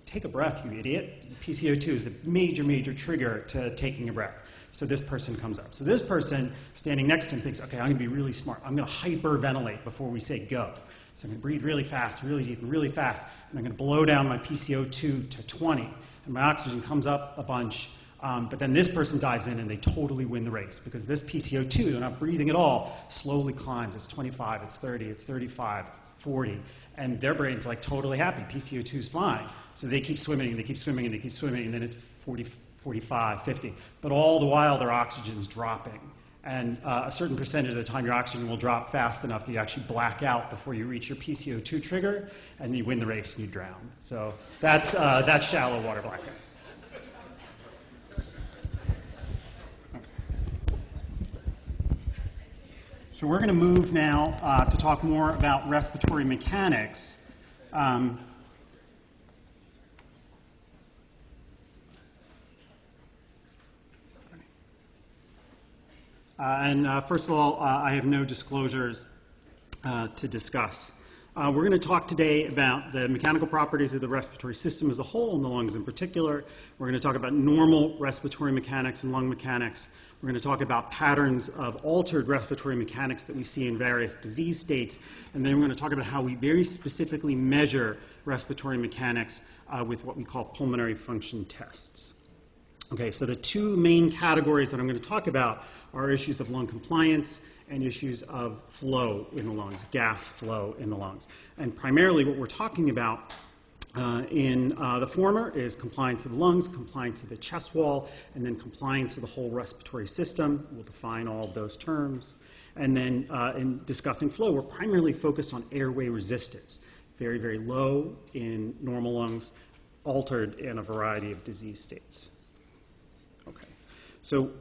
take a breath, you idiot. PCO2 is the major, major trigger to taking a breath. So this person comes up. So this person standing next to him thinks, okay, I'm going to be really smart. I'm going to hyperventilate before we say go. So I'm going to breathe really fast, really deep, and really fast, and I'm going to blow down my PCO2 to 20, and my oxygen comes up a bunch. But then this person dives in and they totally win the race because this PCO2, they're not breathing at all, slowly climbs. It's 25, it's 30, it's 35, 40. And their brain's like totally happy. PCO2 is fine. So they keep swimming and they keep swimming and they keep swimming, and then it's 40, 45, 50. But all the while their oxygen's dropping. And a certain percentage of the time your oxygen will drop fast enough that you actually black out before you reach your PCO2 trigger, and you win the race and you drown. So that's shallow water blackout. So we're going to move now to talk more about respiratory mechanics. First of all, I have no disclosures to discuss. We're going to talk today about the mechanical properties of the respiratory system as a whole, and the lungs in particular. We're going to talk about normal respiratory mechanics and lung mechanics. We're going to talk about patterns of altered respiratory mechanics that we see in various disease states. And then we're going to talk about how we very specifically measure respiratory mechanics with what we call pulmonary function tests. Okay, so the two main categories that I'm going to talk about are issues of lung compliance and issues of flow in the lungs, gas flow in the lungs. And primarily what we're talking about in the former is compliance of the lungs, compliance of the chest wall, and then compliance of the whole respiratory system. We'll define all of those terms. And then in discussing flow, we're primarily focused on airway resistance, very, very low in normal lungs, altered in a variety of disease states. Okay, so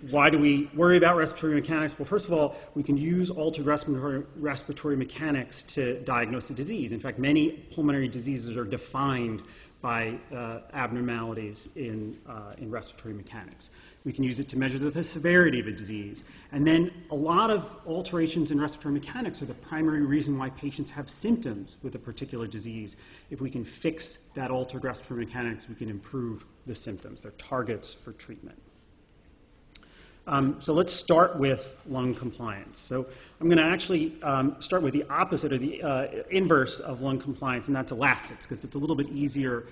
why do we worry about respiratory mechanics? Well, first of all, we can use altered respiratory mechanics to diagnose a disease. In fact, many pulmonary diseases are defined by abnormalities in respiratory mechanics. We can use it to measure the severity of a disease. And then a lot of alterations in respiratory mechanics are the primary reason why patients have symptoms with a particular disease. If we can fix that altered respiratory mechanics, we can improve the symptoms. They're targets for treatment. So let's start with lung compliance. So I'm going to actually start with the opposite or the inverse of lung compliance, and that's elastics, because it's a little bit easier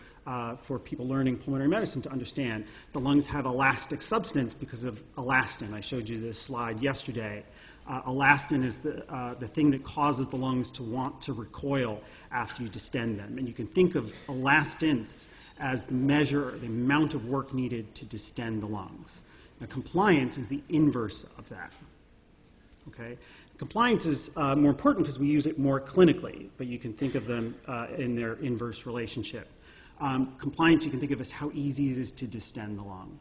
for people learning pulmonary medicine to understand. The lungs have elastic substance because of elastin. I showed you this slide yesterday. Elastin is the thing that causes the lungs to want to recoil after you distend them. And you can think of elastance as the measure, the amount of work needed to distend the lungs. Now, compliance is the inverse of that. Okay? Compliance is more important because we use it more clinically, but you can think of them in their inverse relationship. Compliance you can think of as how easy it is to distend the lung.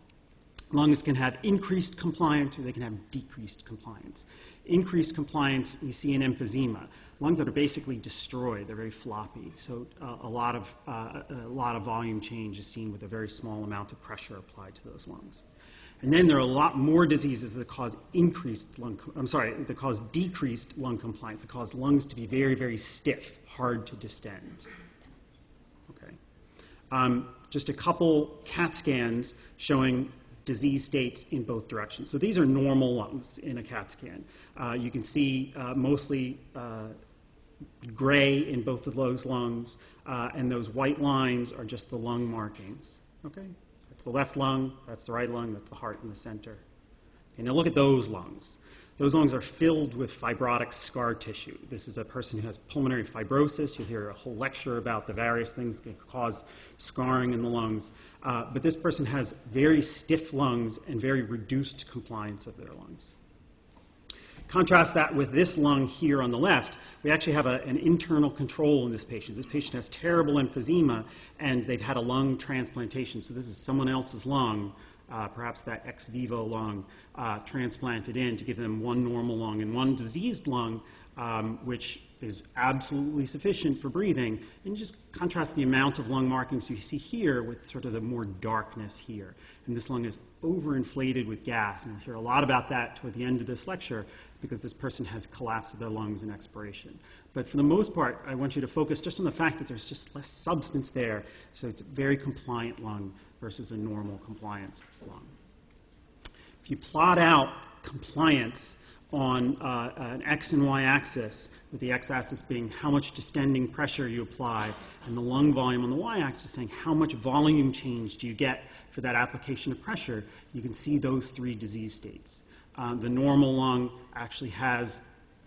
Lungs can have increased compliance or they can have decreased compliance. Increased compliance, we see in emphysema. Lungs that are basically destroyed, they're very floppy. So a lot of volume change is seen with a very small amount of pressure applied to those lungs. And then there are a lot more diseases that cause decreased lung compliance, that cause lungs to be very, very stiff, hard to distend. Okay. Just a couple CAT scans showing disease states in both directions. So these are normal lungs in a CAT scan. You can see mostly gray in both of those lungs, and those white lines are just the lung markings. Okay? That's the left lung, that's the right lung, that's the heart in the center. Okay, now look at those lungs. Those lungs are filled with fibrotic scar tissue. This is a person who has pulmonary fibrosis. You'll hear a whole lecture about the various things that cause scarring in the lungs. But this person has very stiff lungs and very reduced compliance of their lungs. Contrast that with this lung here on the left. We actually have an internal control in this patient. This patient has terrible emphysema, and they've had a lung transplantation. So this is someone else's lung, perhaps that ex vivo lung, transplanted in to give them one normal lung and one diseased lung, which is absolutely sufficient for breathing. And you just contrast the amount of lung markings you see here with sort of the more darkness here. And this lung is overinflated with gas. And you'll hear a lot about that toward the end of this lecture because this person has collapse of their lungs in expiration. But for the most part, I want you to focus just on the fact that there's just less substance there. So it's a very compliant lung versus a normal compliance lung. If you plot out compliance on an X and Y axis, with the X axis being how much distending pressure you apply, and the lung volume on the Y axis saying how much volume change do you get for that application of pressure, you can see those three disease states. The normal lung actually has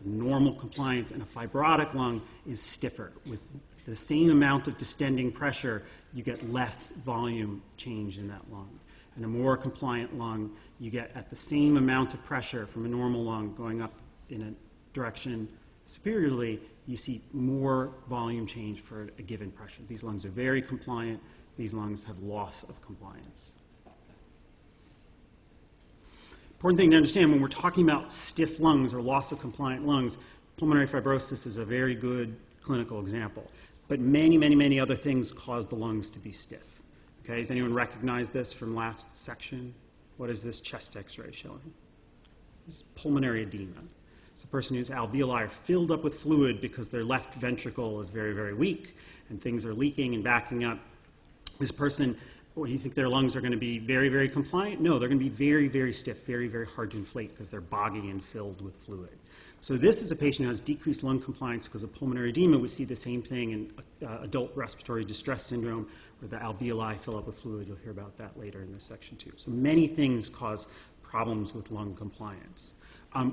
normal compliance, and a fibrotic lung is stiffer. With the same amount of distending pressure, you get less volume change in that lung. And a more compliant lung, you get at the same amount of pressure from a normal lung going up in a direction superiorly, you see more volume change for a given pressure. These lungs are very compliant. These lungs have loss of compliance. Important thing to understand when we're talking about stiff lungs or loss of compliant lungs, pulmonary fibrosis is a very good clinical example. But many, many, many other things cause the lungs to be stiff. Okay, does anyone recognize this from last section? What is this chest x-ray showing? This is pulmonary edema. It's a person whose alveoli are filled up with fluid because their left ventricle is very, very weak and things are leaking and backing up. This person, what do you think their lungs are going to be very, very compliant? No, they're going to be very, very stiff, very, very hard to inflate because they're boggy and filled with fluid. So this is a patient who has decreased lung compliance because of pulmonary edema. We see the same thing in adult respiratory distress syndrome where the alveoli fill up with fluid. You'll hear about that later in this section too. So many things cause problems with lung compliance.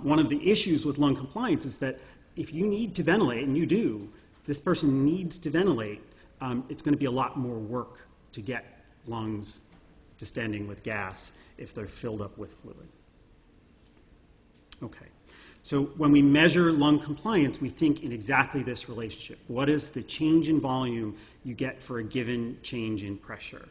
One of the issues with lung compliance is that if you need to ventilate, and you do, this person needs to ventilate, it's going to be a lot more work to get lungs distending with gas if they're filled up with fluid. Okay. So when we measure lung compliance, we think in exactly this relationship. What is the change in volume you get for a given change in pressure?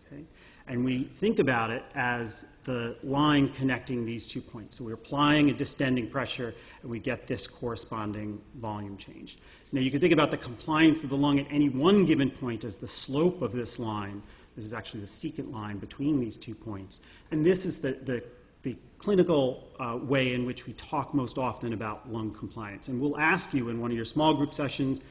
Okay? And we think about it as the line connecting these 2 points. So we're applying a distending pressure, and we get this corresponding volume change. Now you can think about the compliance of the lung at any one given point as the slope of this line. This is actually the secant line between these 2 points. And this is the clinical way in which we talk most often about lung compliance. And we'll ask you in one of your small group sessions,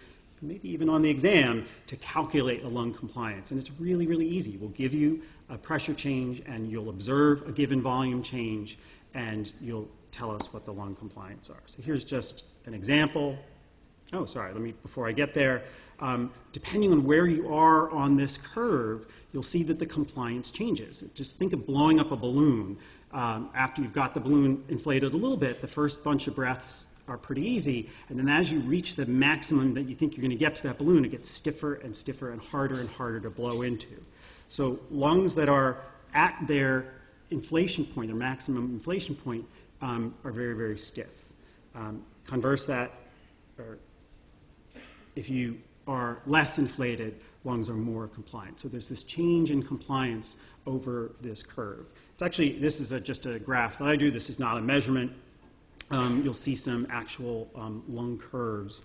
maybe even on the exam, to calculate a lung compliance. And it's really, really easy. We'll give you a pressure change, and you'll observe a given volume change, and you'll tell us what the lung compliance are. So here's just an example. Oh, sorry, before I get there, depending on where you are on this curve, you'll see that the compliance changes. Just think of blowing up a balloon. After you've got the balloon inflated a little bit, the first bunch of breaths are pretty easy, and then as you reach the maximum that you think you're going to get to that balloon, it gets stiffer and stiffer and harder to blow into. So lungs that are at their inflation point, their maximum inflation point, are very, very stiff. Converse that, or if you are less inflated, lungs are more compliant. So there's this change in compliance over this curve. It's actually, this is just a graph that I do. This is not a measurement. You'll see some actual lung curves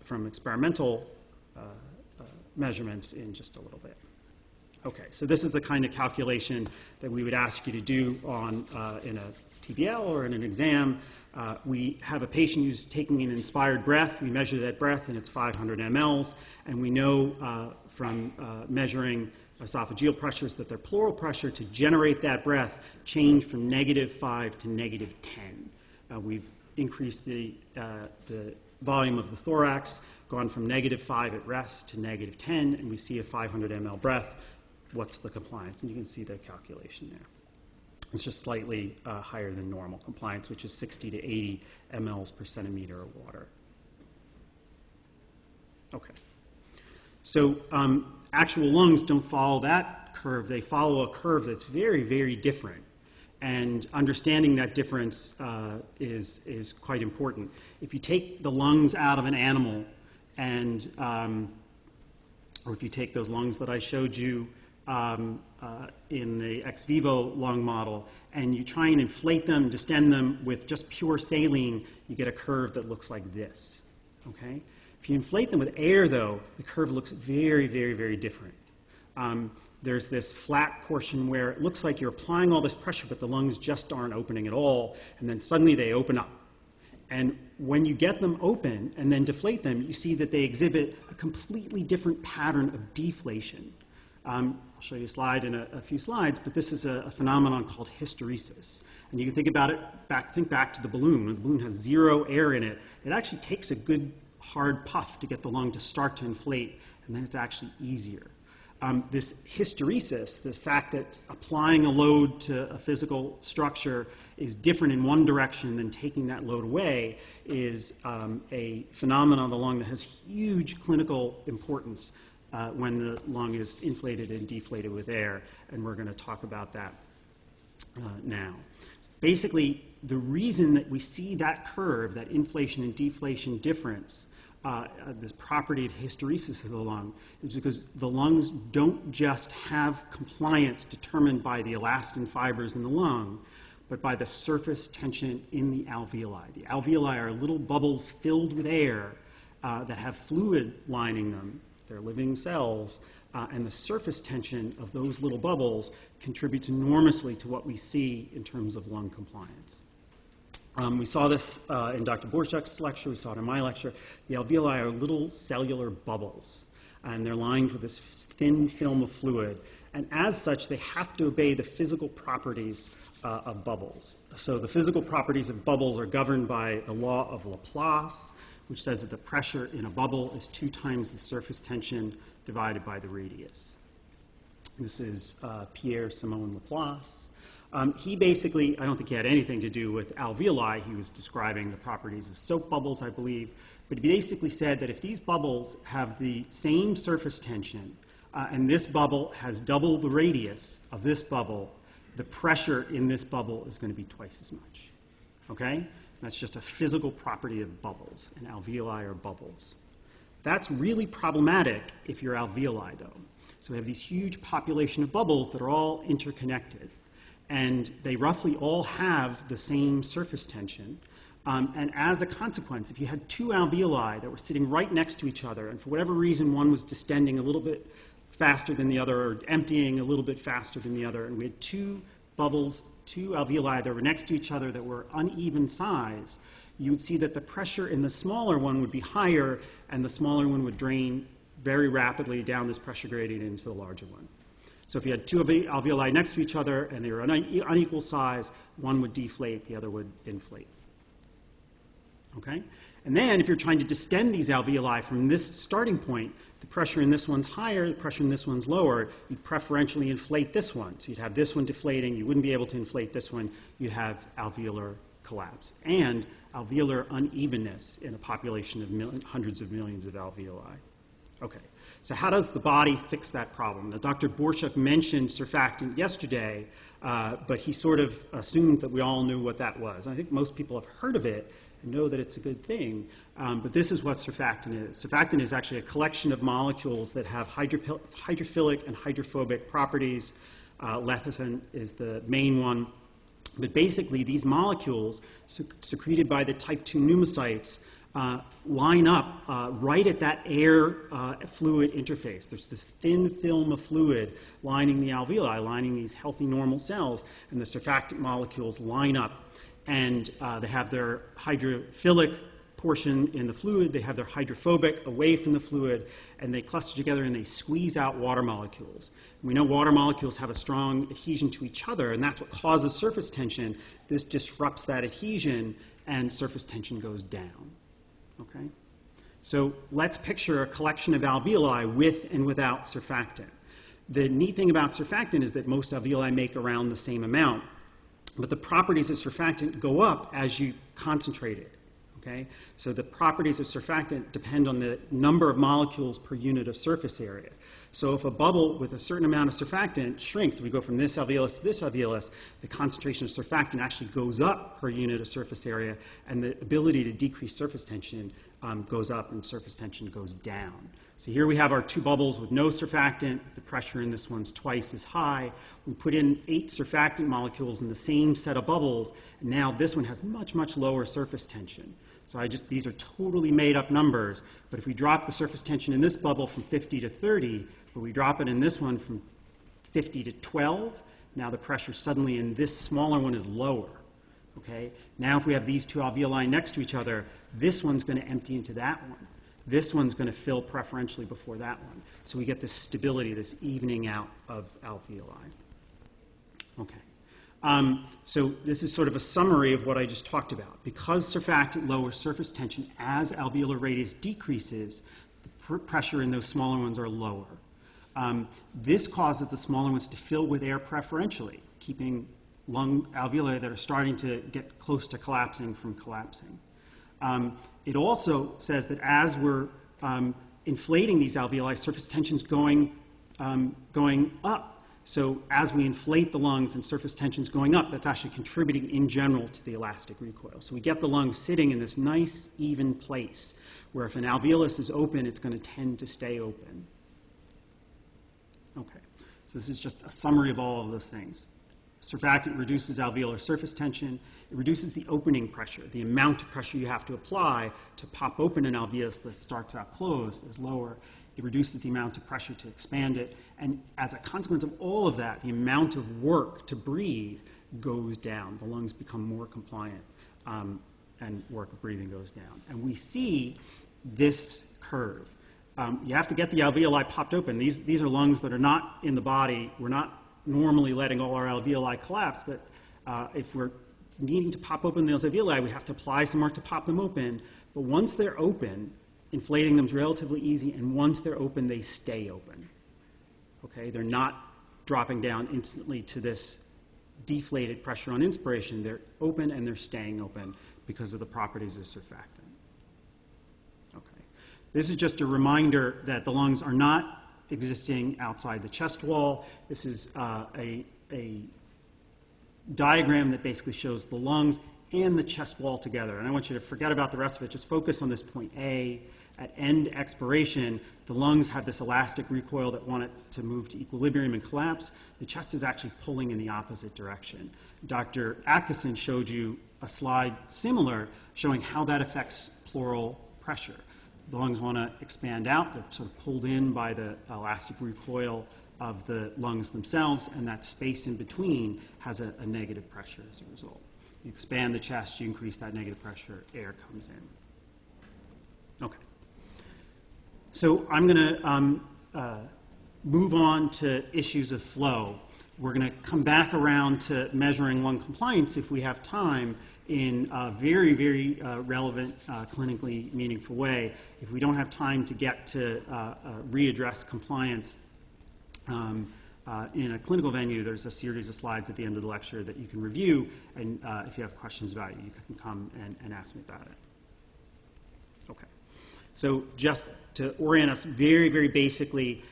from experimental measurements in just a little bit. Okay, so this is the kind of calculation that we would ask you to do on, in a TBL or in an exam. We have a patient who's taking an inspired breath. We measure that breath, and it's 500 mLs. And we know from measuring esophageal pressures that their pleural pressure to generate that breath changed from -5 to -10. We've increased the volume of the thorax, gone from -5 at rest to -10, and we see a 500 ml breath. What's the compliance? And you can see the calculation there. It's just slightly higher than normal compliance, which is 60 to 80 mLs per centimeter of water. Okay. So actual lungs don't follow that curve. They follow a curve that's very, very different. And understanding that difference is quite important. If you take the lungs out of an animal, and or if you take those lungs that I showed you in the ex vivo lung model, and you try and inflate them, distend them with just pure saline, you get a curve that looks like this. Okay? If you inflate them with air, though, the curve looks very, very, very different. There's this flat portion where it looks like you're applying all this pressure, but the lungs just aren't opening at all, and then suddenly they open up. And when you get them open and then deflate them, you see that they exhibit a completely different pattern of deflation. I'll show you a slide in a few slides, but this is a phenomenon called hysteresis. And you can think about it, think back to the balloon. When the balloon has 0 air in it, it actually takes a good hard puff to get the lung to start to inflate, and then it's actually easier. This hysteresis, this fact that applying a load to a physical structure is different in one direction than taking that load away, is a phenomenon of the lung that has huge clinical importance when the lung is inflated and deflated with air, and we're going to talk about that now. Basically, the reason that we see that curve, that inflation and deflation difference, this property of hysteresis of the lung, is because the lungs don't just have compliance determined by the elastin fibers in the lung, but by the surface tension in the alveoli. The alveoli are little bubbles filled with air that have fluid lining them. They're living cells, and the surface tension of those little bubbles contributes enormously to what we see in terms of lung compliance. We saw this in Dr. Borchak's lecture. We saw it in my lecture. The alveoli are little cellular bubbles, and they're lined with this thin film of fluid. And as such, they have to obey the physical properties of bubbles. So the physical properties of bubbles are governed by the law of Laplace, which says that the pressure in a bubble is 2 times the surface tension divided by the radius. This is Pierre-Simon Laplace. He basically, I don't think he had anything to do with alveoli. He was describing the properties of soap bubbles, I believe. But he basically said that if these bubbles have the same surface tension, and this bubble has double the radius of this bubble, the pressure in this bubble is going to be twice as much. Okay? That's just a physical property of bubbles, and alveoli are bubbles. That's really problematic if you're alveoli, though. So we have these huge population of bubbles that are all interconnected, and they roughly all have the same surface tension. And as a consequence, if you had 2 alveoli that were sitting right next to each other, and for whatever reason one was distending a little bit faster than the other, or emptying a little bit faster than the other, and we had 2 bubbles, 2 alveoli that were next to each other that were uneven size, you would see that the pressure in the smaller one would be higher, and the smaller one would drain very rapidly down this pressure gradient into the larger one. So if you had 2 alveoli next to each other and they were unequal size, one would deflate, the other would inflate. Okay? And then if you're trying to distend these alveoli from this starting point, the pressure in this one's higher, the pressure in this one's lower, you'd preferentially inflate this one. So you'd have this one deflating, you wouldn't be able to inflate this one, you'd have alveolar collapse and alveolar unevenness in a population of hundreds of millions of alveoli. Okay, so how does the body fix that problem? Now, Dr. Borshuk mentioned surfactant yesterday, but he sort of assumed that we all knew what that was. I think most people have heard of it and know that it's a good thing, but this is what surfactant is. Surfactant is actually a collection of molecules that have hydrophilic and hydrophobic properties. Lecithin is the main one. But basically, these molecules secreted by the type 2 pneumocytes line up right at that air fluid interface. There's this thin film of fluid lining the alveoli, lining these healthy normal cells, and the surfactant molecules line up. And they have their hydrophilic portion in the fluid, they have their hydrophobic away from the fluid, and they cluster together and they squeeze out water molecules. We know water molecules have a strong adhesion to each other, and that's what causes surface tension. This disrupts that adhesion, and surface tension goes down. Okay? So let's picture a collection of alveoli with and without surfactant. The neat thing about surfactant is that most alveoli make around the same amount, but the properties of surfactant go up as you concentrate it. Okay? So the properties of surfactant depend on the number of molecules per unit of surface area. So if a bubble with a certain amount of surfactant shrinks, if we go from this alveolus to this alveolus, the concentration of surfactant actually goes up per unit of surface area, and the ability to decrease surface tension goes up and surface tension goes down. So here we have our two bubbles with no surfactant. The pressure in this one's twice as high. We put in 8 surfactant molecules in the same set of bubbles, and now this one has much, much lower surface tension. So these are totally made up numbers, but if we drop the surface tension in this bubble from 50 to 30, but we drop it in this one from 50 to 12, now the pressure suddenly in this smaller one is lower. Okay? Now if we have these two alveoli next to each other, this one's going to empty into that one. This one's going to fill preferentially before that one. So we get this stability, this evening out of alveoli. Okay. So this is sort of a summary of what I just talked about. Because surfactant lowers surface tension as alveolar radius decreases, the pressure in those smaller ones are lower. This causes the smaller ones to fill with air preferentially, keeping lung alveoli that are starting to get close to collapsing from collapsing. It also says that as we're inflating these alveoli, surface tension's going up. So as we inflate the lungs and surface tension's going up, that's actually contributing in general to the elastic recoil. So we get the lungs sitting in this nice, even place, where if an alveolus is open, it's going to tend to stay open. Okay, so this is just a summary of all of those things. Surfactant reduces alveolar surface tension. It reduces the opening pressure. The amount of pressure you have to apply to pop open an alveolus that starts out closed is lower. It reduces the amount of pressure to expand it. And as a consequence of all of that, the amount of work to breathe goes down. The lungs become more compliant, and work of breathing goes down. And we see this curve. You have to get the alveoli popped open. These are lungs that are not in the body. We're not normally letting all our alveoli collapse, but if we're needing to pop open those alveoli, we have to apply some work to pop them open. But once they're open, inflating them is relatively easy, and once they're open, they stay open. Okay? They're not dropping down instantly to this deflated pressure on inspiration. They're open and they're staying open because of the properties of surfactant. Okay. This is just a reminder that the lungs are not existing outside the chest wall. This is a diagram that basically shows the lungs and the chest wall together. And I want you to forget about the rest of it. Just focus on this point A. At end expiration, the lungs have this elastic recoil that want it to move to equilibrium and collapse. The chest is actually pulling in the opposite direction. Dr. Atkinson showed you a slide similar showing how that affects pleural pressure. The lungs want to expand out. They're sort of pulled in by the elastic recoil of the lungs themselves, and that space in between has a negative pressure as a result. You expand the chest, you increase that negative pressure, air comes in. Okay. So I'm going to move on to issues of flow. We're going to come back around to measuring lung compliance if we have time in a very, very relevant, clinically meaningful way. If we don't have time to get to readdress compliance in a clinical venue, there's a series of slides at the end of the lecture that you can review, and if you have questions about it, you can come and ask me about it. Okay. So just to orient us very, very basically,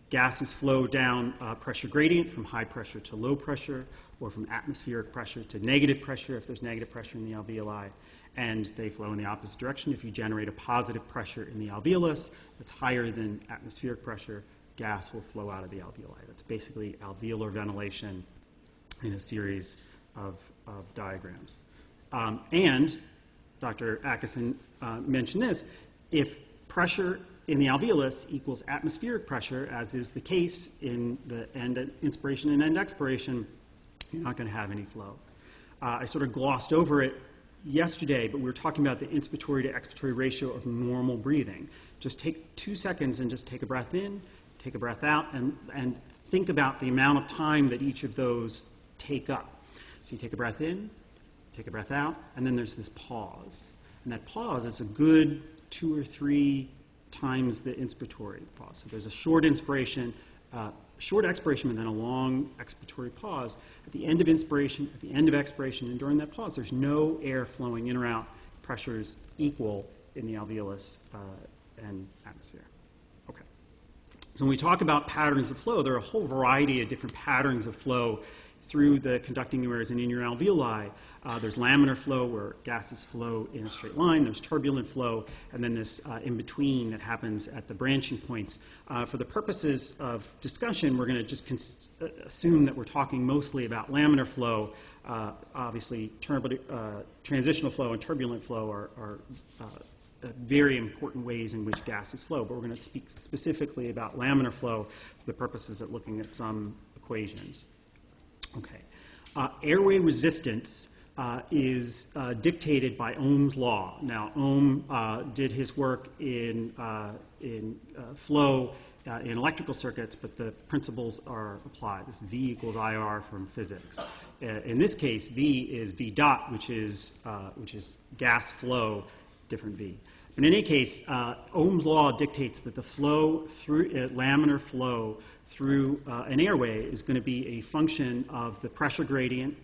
gases flow down pressure gradient from high pressure to low pressure, or from atmospheric pressure to negative pressure if there's negative pressure in the alveoli, and they flow in the opposite direction. If you generate a positive pressure in the alveolus that's higher than atmospheric pressure, gas will flow out of the alveoli. That's basically alveolar ventilation in a series of diagrams. And Dr. Atkinson mentioned this, if pressure in the alveolus equals atmospheric pressure, as is the case in the end inspiration and end expiration, you're not going to have any flow. I sort of glossed over it yesterday, but we were talking about the inspiratory to expiratory ratio of normal breathing. Just take 2 seconds and just take a breath in, take a breath out, and think about the amount of time that each of those take up. So you take a breath in, take a breath out, and then there's this pause. And that pause is a good 2 or 3 times the inspiratory pause. So there's a short inspiration, short expiration, and then a long expiratory pause. At the end of inspiration, at the end of expiration, and during that pause, there's no air flowing in or out. Pressures equal in the alveolus and atmosphere. Okay. So when we talk about patterns of flow, there are a whole variety of different patterns of flow through the conducting areas and in your alveoli. There's laminar flow where gases flow in a straight line. There's turbulent flow, and then this in-between that happens at the branching points. For the purposes of discussion, we're going to just assume that we're talking mostly about laminar flow. Obviously, transitional flow and turbulent flow are very important ways in which gases flow, but we're going to speak specifically about laminar flow for the purposes of looking at some equations. Okay. Airway resistance is dictated by Ohm's law. Now, Ohm did his work in flow in electrical circuits, but the principles are applied. This V equals IR from physics. In this case, V is V dot, which is gas flow, different V. But in any case, Ohm's law dictates that the flow through laminar flow through an airway is going to be a function of the pressure gradient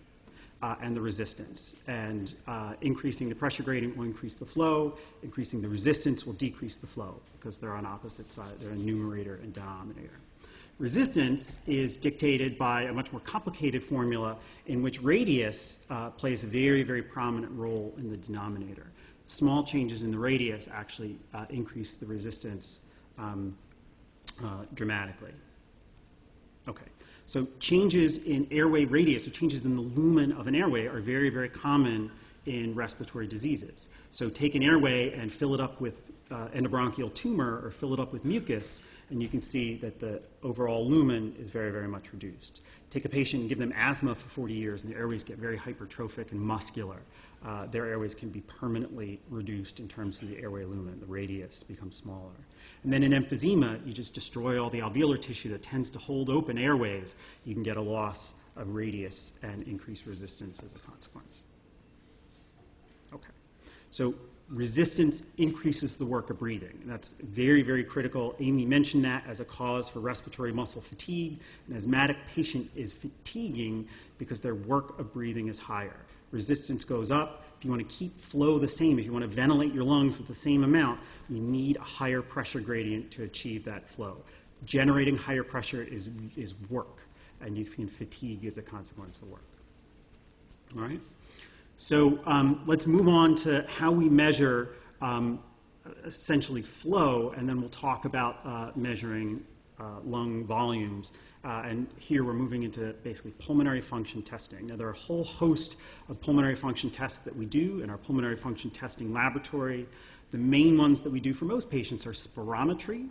and the resistance. And increasing the pressure gradient will increase the flow. Increasing the resistance will decrease the flow because they're on opposite sides. They're a numerator and denominator. Resistance is dictated by a much more complicated formula in which radius plays a very, very prominent role in the denominator. Small changes in the radius actually increase the resistance dramatically. Okay, so changes in airway radius, or changes in the lumen of an airway, are very, very common in respiratory diseases. So take an airway and fill it up with endobronchial tumor or fill it up with mucus, and you can see that the overall lumen is very, very much reduced. Take a patient and give them asthma for 40 years, and the airways get very hypertrophic and muscular. Their airways can be permanently reduced in terms of the airway lumen. The radius becomes smaller. And then in emphysema, you just destroy all the alveolar tissue that tends to hold open airways. You can get a loss of radius and increased resistance as a consequence. Okay. So resistance increases the work of breathing. And that's very, very critical. Amy mentioned that as a cause for respiratory muscle fatigue. An asthmatic patient is fatiguing because their work of breathing is higher. Resistance goes up. If you want to keep flow the same, if you want to ventilate your lungs with the same amount, you need a higher pressure gradient to achieve that flow. Generating higher pressure is work, and you can fatigue as a consequence of work. All right? So let's move on to how we measure essentially flow, and then we'll talk about measuring lung volumes. And here we're moving into basically pulmonary function testing. Now, there are a whole host of pulmonary function tests that we do in our pulmonary function testing laboratory. The main ones that we do for most patients are spirometry,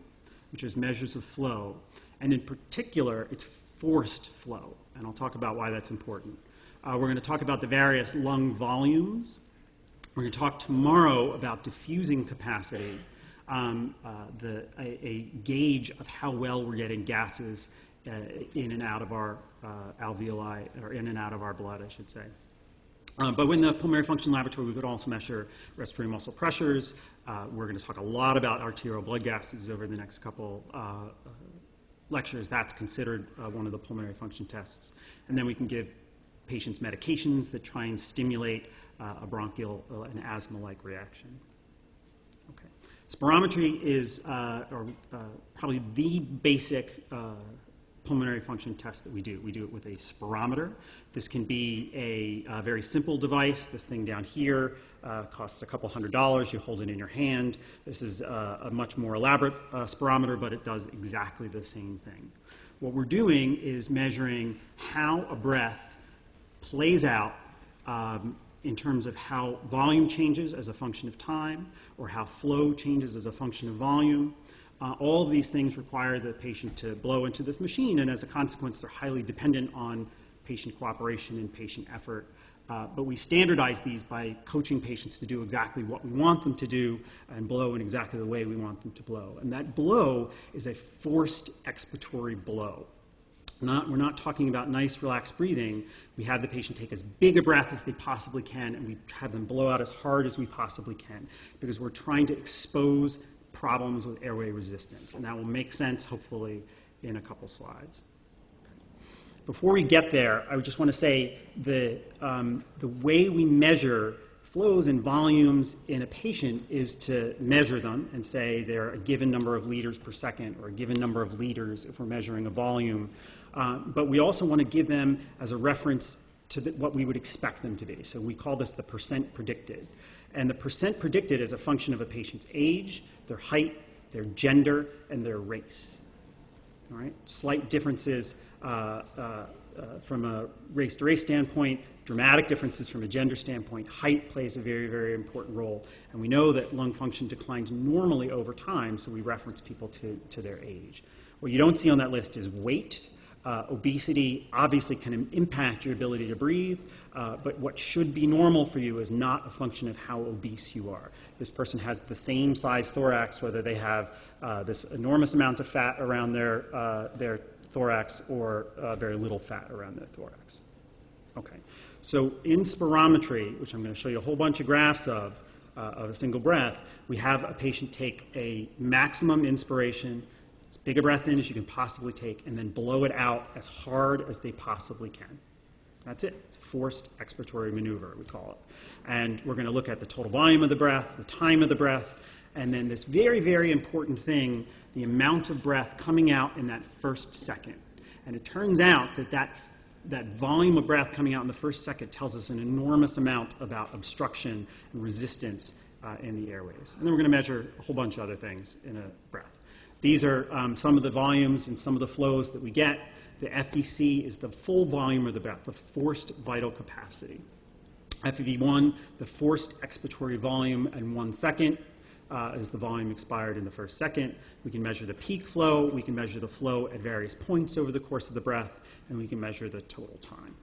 which is measures of flow. And in particular, it's forced flow. And I'll talk about why that's important. We're going to talk about the various lung volumes. We're going to talk tomorrow about diffusing capacity, a gauge of how well we're getting gases in and out of our alveoli, or in and out of our blood, I should say. But in the pulmonary function laboratory, we could also measure respiratory muscle pressures. We're going to talk a lot about arterial blood gases over the next couple lectures. That's considered one of the pulmonary function tests. And then we can give patients medications that try and stimulate a bronchial, an asthma-like reaction. Okay. Spirometry is probably the basic pulmonary function test that we do. We do it with a spirometer. This can be a very simple device. This thing down here costs a couple $100. You hold it in your hand. This is a much more elaborate spirometer, but it does exactly the same thing. What we're doing is measuring how a breath plays out in terms of how volume changes as a function of time, or how flow changes as a function of volume. All of these things require the patient to blow into this machine, and as a consequence, they're highly dependent on patient cooperation and patient effort. But we standardize these by coaching patients to do exactly what we want them to do and blow in exactly the way we want them to blow. And that blow is a forced expiratory blow. We're not talking about nice, relaxed breathing. We have the patient take as big a breath as they possibly can, and we have them blow out as hard as we possibly can, because we're trying to expose problems with airway resistance. And that will make sense, hopefully, in a couple slides. Before we get there, I just want to say the way we measure flows and volumes in a patient is to measure them and say they're a given number of liters per second or a given number of liters if we're measuring a volume. But we also want to give them as a reference to what we would expect them to be. So we call this the percent predicted. And the percent predicted is a function of a patient's age, their height, their gender, and their race. All right? Slight differences from a race-to-race standpoint, dramatic differences from a gender standpoint. Height plays a very, very important role. And we know that lung function declines normally over time, so we reference people to their age. What you don't see on that list is weight. Obesity obviously can impact your ability to breathe, but what should be normal for you is not a function of how obese you are. This person has the same size thorax, whether they have this enormous amount of fat around their thorax or very little fat around their thorax. Okay, so in spirometry, which I'm going to show you a whole bunch of graphs of a single breath, we have a patient take a maximum inspiration, as big a breath in as you can possibly take, and then blow it out as hard as they possibly can. That's it. It's forced expiratory maneuver, we call it. And we're going to look at the total volume of the breath, the time of the breath, and then this very, very important thing, the amount of breath coming out in that first second. And it turns out that that volume of breath coming out in the first second tells us an enormous amount about obstruction and resistance in the airways. And then we're going to measure a whole bunch of other things in a breath. These are some of the volumes and some of the flows that we get. The FVC is the full volume of the breath, the forced vital capacity. FEV1, the forced expiratory volume in 1 second, is the volume expired in the first second. We can measure the peak flow. We can measure the flow at various points over the course of the breath, and we can measure the total time.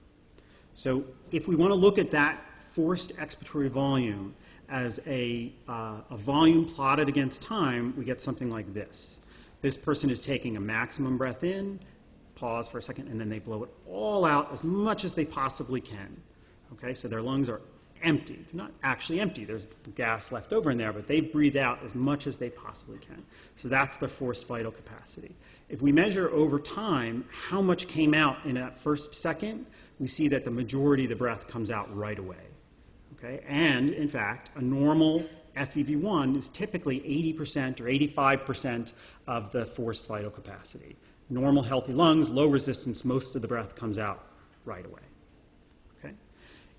So if we want to look at that forced expiratory volume as a volume plotted against time, we get something like this. This person is taking a maximum breath in, pause for a second, and then they blow it all out as much as they possibly can. Okay, so their lungs are empty. They're not actually empty. There's gas left over in there, but they breathe out as much as they possibly can. So that's the forced vital capacity. If we measure over time how much came out in that first second, we see that the majority of the breath comes out right away. Okay, and in fact, a normal FEV1 is typically 80% or 85% of the forced vital capacity. Normal healthy lungs, low resistance, most of the breath comes out right away. Okay?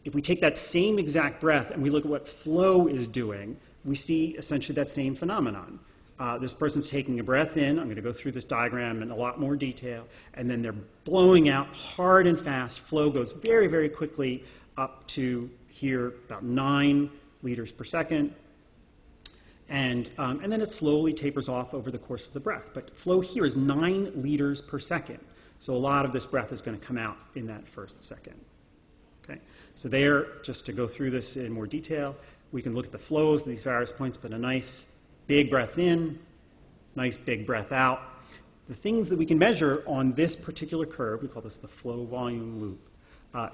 If we take that same exact breath and we look at what flow is doing, we see essentially that same phenomenon. This person's taking a breath in. I'm going to go through this diagram in a lot more detail, and then they're blowing out hard and fast. Flow goes very, very quickly up to here, about 9 liters per second. And then it slowly tapers off over the course of the breath. But flow here is 9 liters per second. So a lot of this breath is going to come out in that first second. Okay? So there, just to go through this in more detail, we can look at the flows at these various points, but a nice big breath in, nice big breath out. The things that we can measure on this particular curve, we call this the flow volume loop,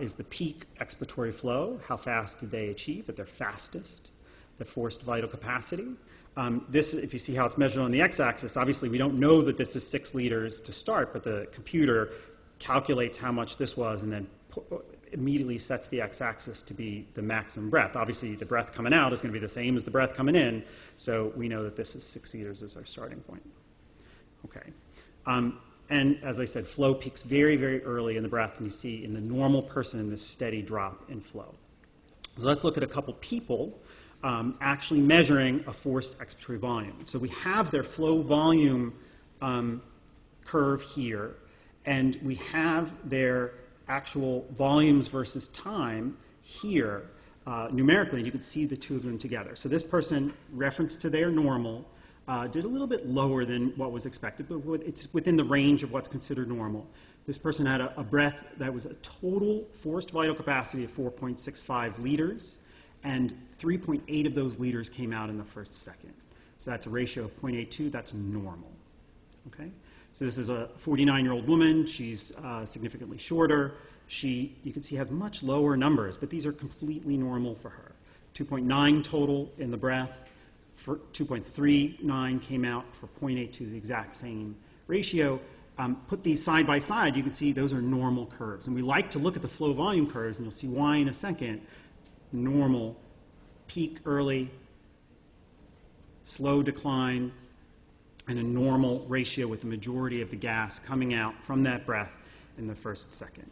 is the peak expiratory flow, how fast did they achieve at their fastest, the forced vital capacity. This, if you see how it's measured on the x-axis, obviously we don't know that this is 6 liters to start, but the computer calculates how much this was and then immediately sets the x-axis to be the maximum breath. Obviously, the breath coming out is going to be the same as the breath coming in, so we know that this is 6 liters as our starting point. Okay. And as I said, flow peaks very, very early in the breath, and you see in the normal person this steady drop in flow. So let's look at a couple people actually measuring a forced expiratory volume. So we have their flow volume curve here, and we have their actual volumes versus time here numerically, and you can see the two of them together. So this person, reference to their normal, did a little bit lower than what was expected, but it's within the range of what's considered normal. This person had a breath that was a total forced vital capacity of 4.65 liters, and 3.8 of those liters came out in the first second. So that's a ratio of 0.82. That's normal. Okay? So this is a 49-year-old woman. She's significantly shorter. You can see, has much lower numbers, but these are completely normal for her. 2.9 total in the breath. 2.39 came out for 0.82, the exact same ratio. Put these side by side, you can see those are normal curves. And we like to look at the flow volume curves, and you'll see why in a second. Normal, peak early, slow decline, and a normal ratio with the majority of the gas coming out from that breath in the first second.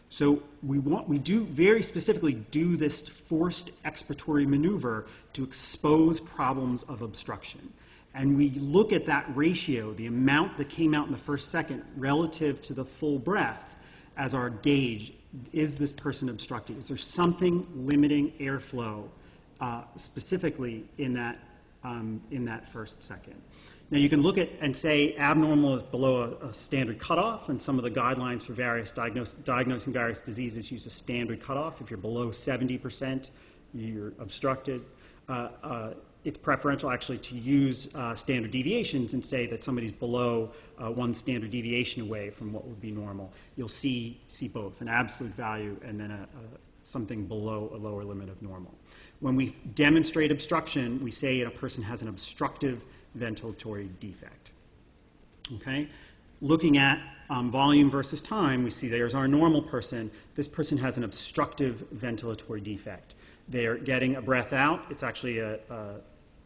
So we do very specifically do this forced expiratory maneuver to expose problems of obstruction. And we look at that ratio, the amount that came out in the first second relative to the full breath as our gauge. Is this person obstructing? Is there something limiting airflow specifically in that first second? Now you can look at and say abnormal is below a standard cutoff, and some of the guidelines for various diagnosing various diseases use a standard cutoff. If you're below 70%, you're obstructed. It's preferential actually to use standard deviations and say that somebody's below one standard deviation away from what would be normal. You'll see both, an absolute value and then something below a lower limit of normal. When we demonstrate obstruction, we say a person has an obstructive ventilatory defect. Okay? Looking at volume versus time, we see there's our normal person. This person has an obstructive ventilatory defect. They're getting a breath out. It's actually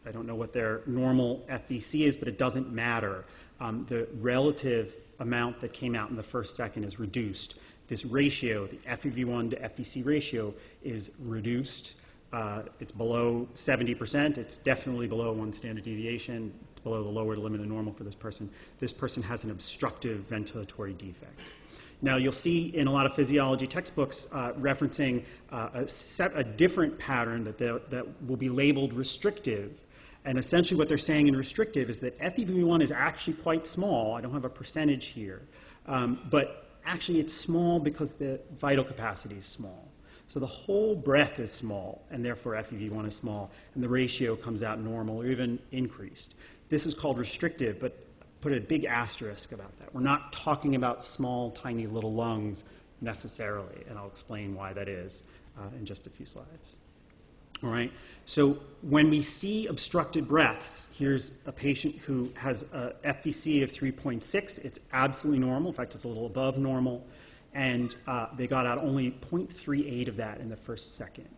I don't know what their normal FVC is, but it doesn't matter. The relative amount that came out in the first second is reduced. This ratio, the FEV1 to FVC ratio, is reduced. It's below 70%. It's definitely below one standard deviation. It's below the lower limit of normal for this person. This person has an obstructive ventilatory defect. Now, you'll see in a lot of physiology textbooks referencing a different pattern that will be labeled restrictive. And essentially what they're saying in restrictive is that FEV1 is actually quite small. I don't have a percentage here. But actually it's small because the vital capacity is small. So the whole breath is small, and therefore FEV1 is small, and the ratio comes out normal or even increased. This is called restrictive, but put a big asterisk about that. We're not talking about small, tiny little lungs necessarily, and I'll explain why that is in just a few slides. All right, so when we see obstructed breaths, here's a patient who has a FVC of 3.6. It's absolutely normal. In fact, it's a little above normal. And they got out only 0.38 of that in the first second.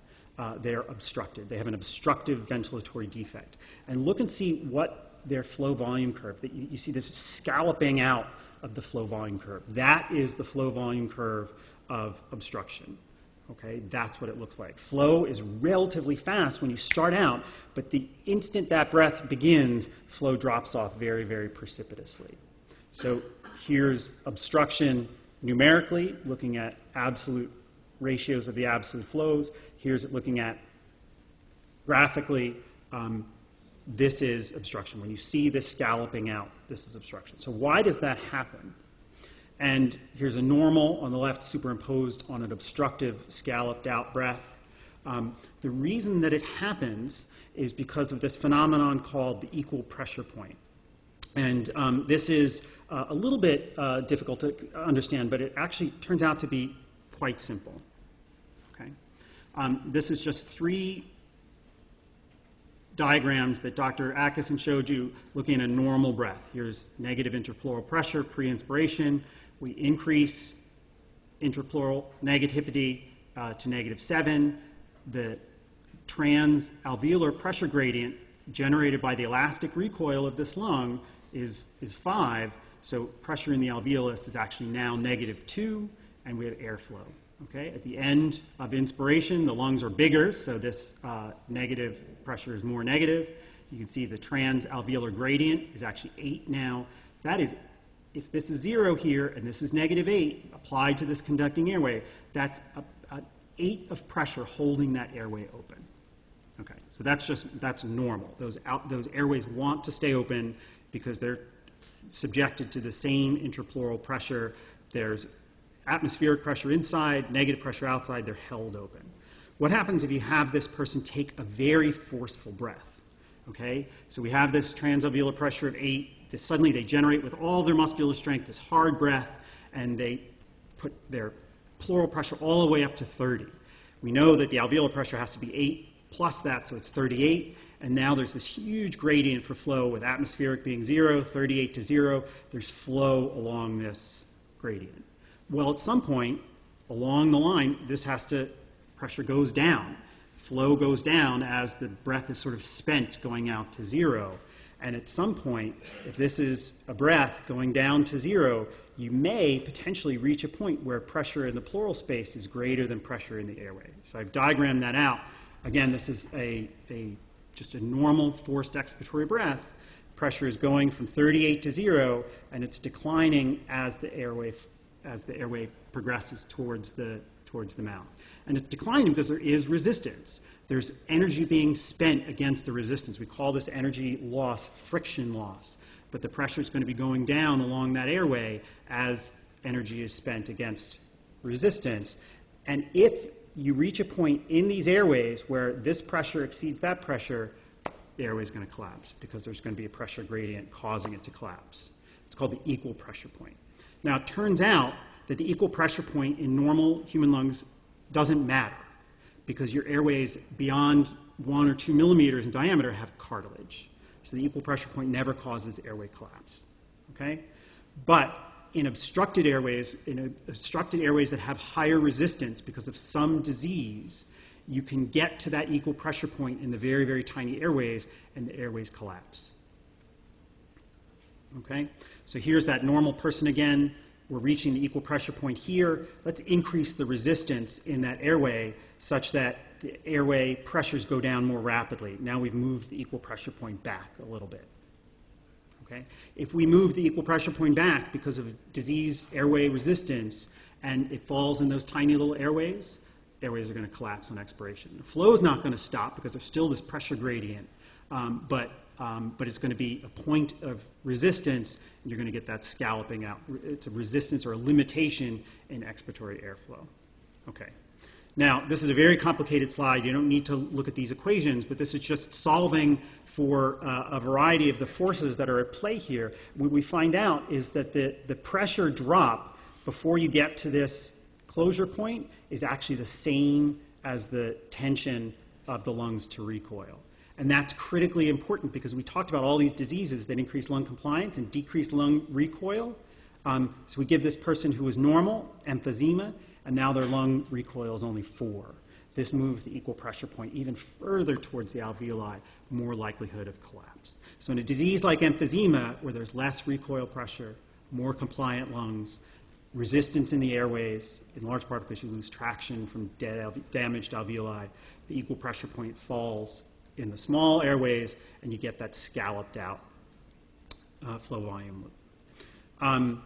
They're obstructed. They have an obstructive ventilatory defect. And look and see what their flow volume curve, you see this scalloping out of the flow volume curve. That is the flow volume curve of obstruction. Okay, that's what it looks like. Flow is relatively fast when you start out, but the instant that breath begins, flow drops off very, very precipitously. So here's obstruction numerically, looking at absolute ratios of the absolute flows. Here's it looking at graphically. This is obstruction. When you see this scalloping out, this is obstruction. So why does that happen? And here's a normal on the left superimposed on an obstructive scalloped out breath. The reason that it happens is because of this phenomenon called the equal pressure point. And this is a little bit difficult to understand, but it actually turns out to be quite simple. Okay? This is just 3 diagrams that Dr. Atkinson showed you looking at a normal breath. Here's negative interpleural pressure pre-inspiration. We increase intrapleural negativity to -7. The transalveolar pressure gradient generated by the elastic recoil of this lung is 5. So pressure in the alveolus is actually now -2, and we have airflow. Okay? At the end of inspiration, the lungs are bigger, so this negative pressure is more negative. You can see the transalveolar gradient is actually 8 now. That is, if this is 0 here and this is -8 applied to this conducting airway, that's 8 of pressure holding that airway open. Okay, so that's normal. Those airways want to stay open because they're subjected to the same intrapleural pressure. There's atmospheric pressure inside, negative pressure outside. They're held open. What happens if you have this person take a very forceful breath? Okay, so we have this transalveolar pressure of 8. Suddenly they generate with all their muscular strength this hard breath, and they put their pleural pressure all the way up to 30. We know that the alveolar pressure has to be 8 plus that, so it's 38. And now there's this huge gradient for flow with atmospheric being 0, 38 to 0. There's flow along this gradient. Well, at some point along the line, pressure goes down. Flow goes down as the breath is sort of spent going out to 0. And at some point, if this is a breath going down to 0, you may potentially reach a point where pressure in the pleural space is greater than pressure in the airway. So I've diagrammed that out. Again, this is just a normal forced expiratory breath. Pressure is going from 38 to 0, and it's declining as the airway progresses towards the mouth. And it's declining because there is resistance. There's energy being spent against the resistance. We call this energy loss friction loss. But the pressure is going to be going down along that airway as energy is spent against resistance. And if you reach a point in these airways where this pressure exceeds that pressure, the airway is going to collapse because there's going to be a pressure gradient causing it to collapse. It's called the equal pressure point. Now, it turns out that the equal pressure point in normal human lungs doesn't matter because your airways beyond 1 or 2 millimeters in diameter have cartilage. So the equal pressure point never causes airway collapse. Okay? But in obstructed airways that have higher resistance because of some disease, you can get to that equal pressure point in the very, very tiny airways, and the airways collapse. Okay? So here's that normal person again. We're reaching the equal pressure point here. Let's increase the resistance in that airway such that the airway pressures go down more rapidly. Now we've moved the equal pressure point back a little bit. Okay? If we move the equal pressure point back because of disease airway resistance and it falls in those tiny little airways are going to collapse on expiration. The flow is not going to stop because there's still this pressure gradient, but it's going to be a point of resistance, and you're going to get that scalloping out. It's a resistance or a limitation in expiratory airflow. Okay. Now, this is a very complicated slide. You don't need to look at these equations, but this is just solving for a variety of the forces that are at play here. What we find out is that the pressure drop before you get to this closure point is actually the same as the tension of the lungs to recoil. And that's critically important because we talked about all these diseases that increase lung compliance and decrease lung recoil. So we give this person who is normal emphysema, and now their lung recoil is only 4. This moves the equal pressure point even further towards the alveoli, more likelihood of collapse. So in a disease like emphysema, where there's less recoil pressure, more compliant lungs, resistance in the airways, in large part because you lose traction from damaged alveoli, the equal pressure point falls in the small airways, and you get that scalloped out flow volume loop.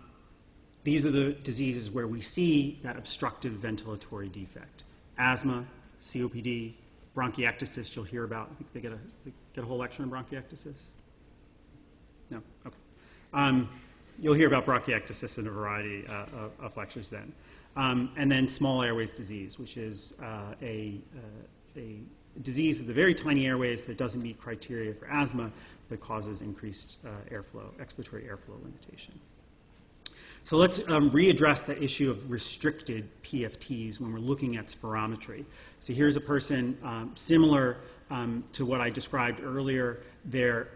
These are the diseases where we see that obstructive ventilatory defect. Asthma, COPD, bronchiectasis you'll hear about. I think they get a whole lecture on bronchiectasis? No? Okay. You'll hear about bronchiectasis in a variety of lectures then. And then small airways disease, which is a disease of the very tiny airways that doesn't meet criteria for asthma but causes increased expiratory airflow limitation. So let's readdress the issue of restricted PFTs when we're looking at spirometry. So here's a person similar to what I described earlier. Their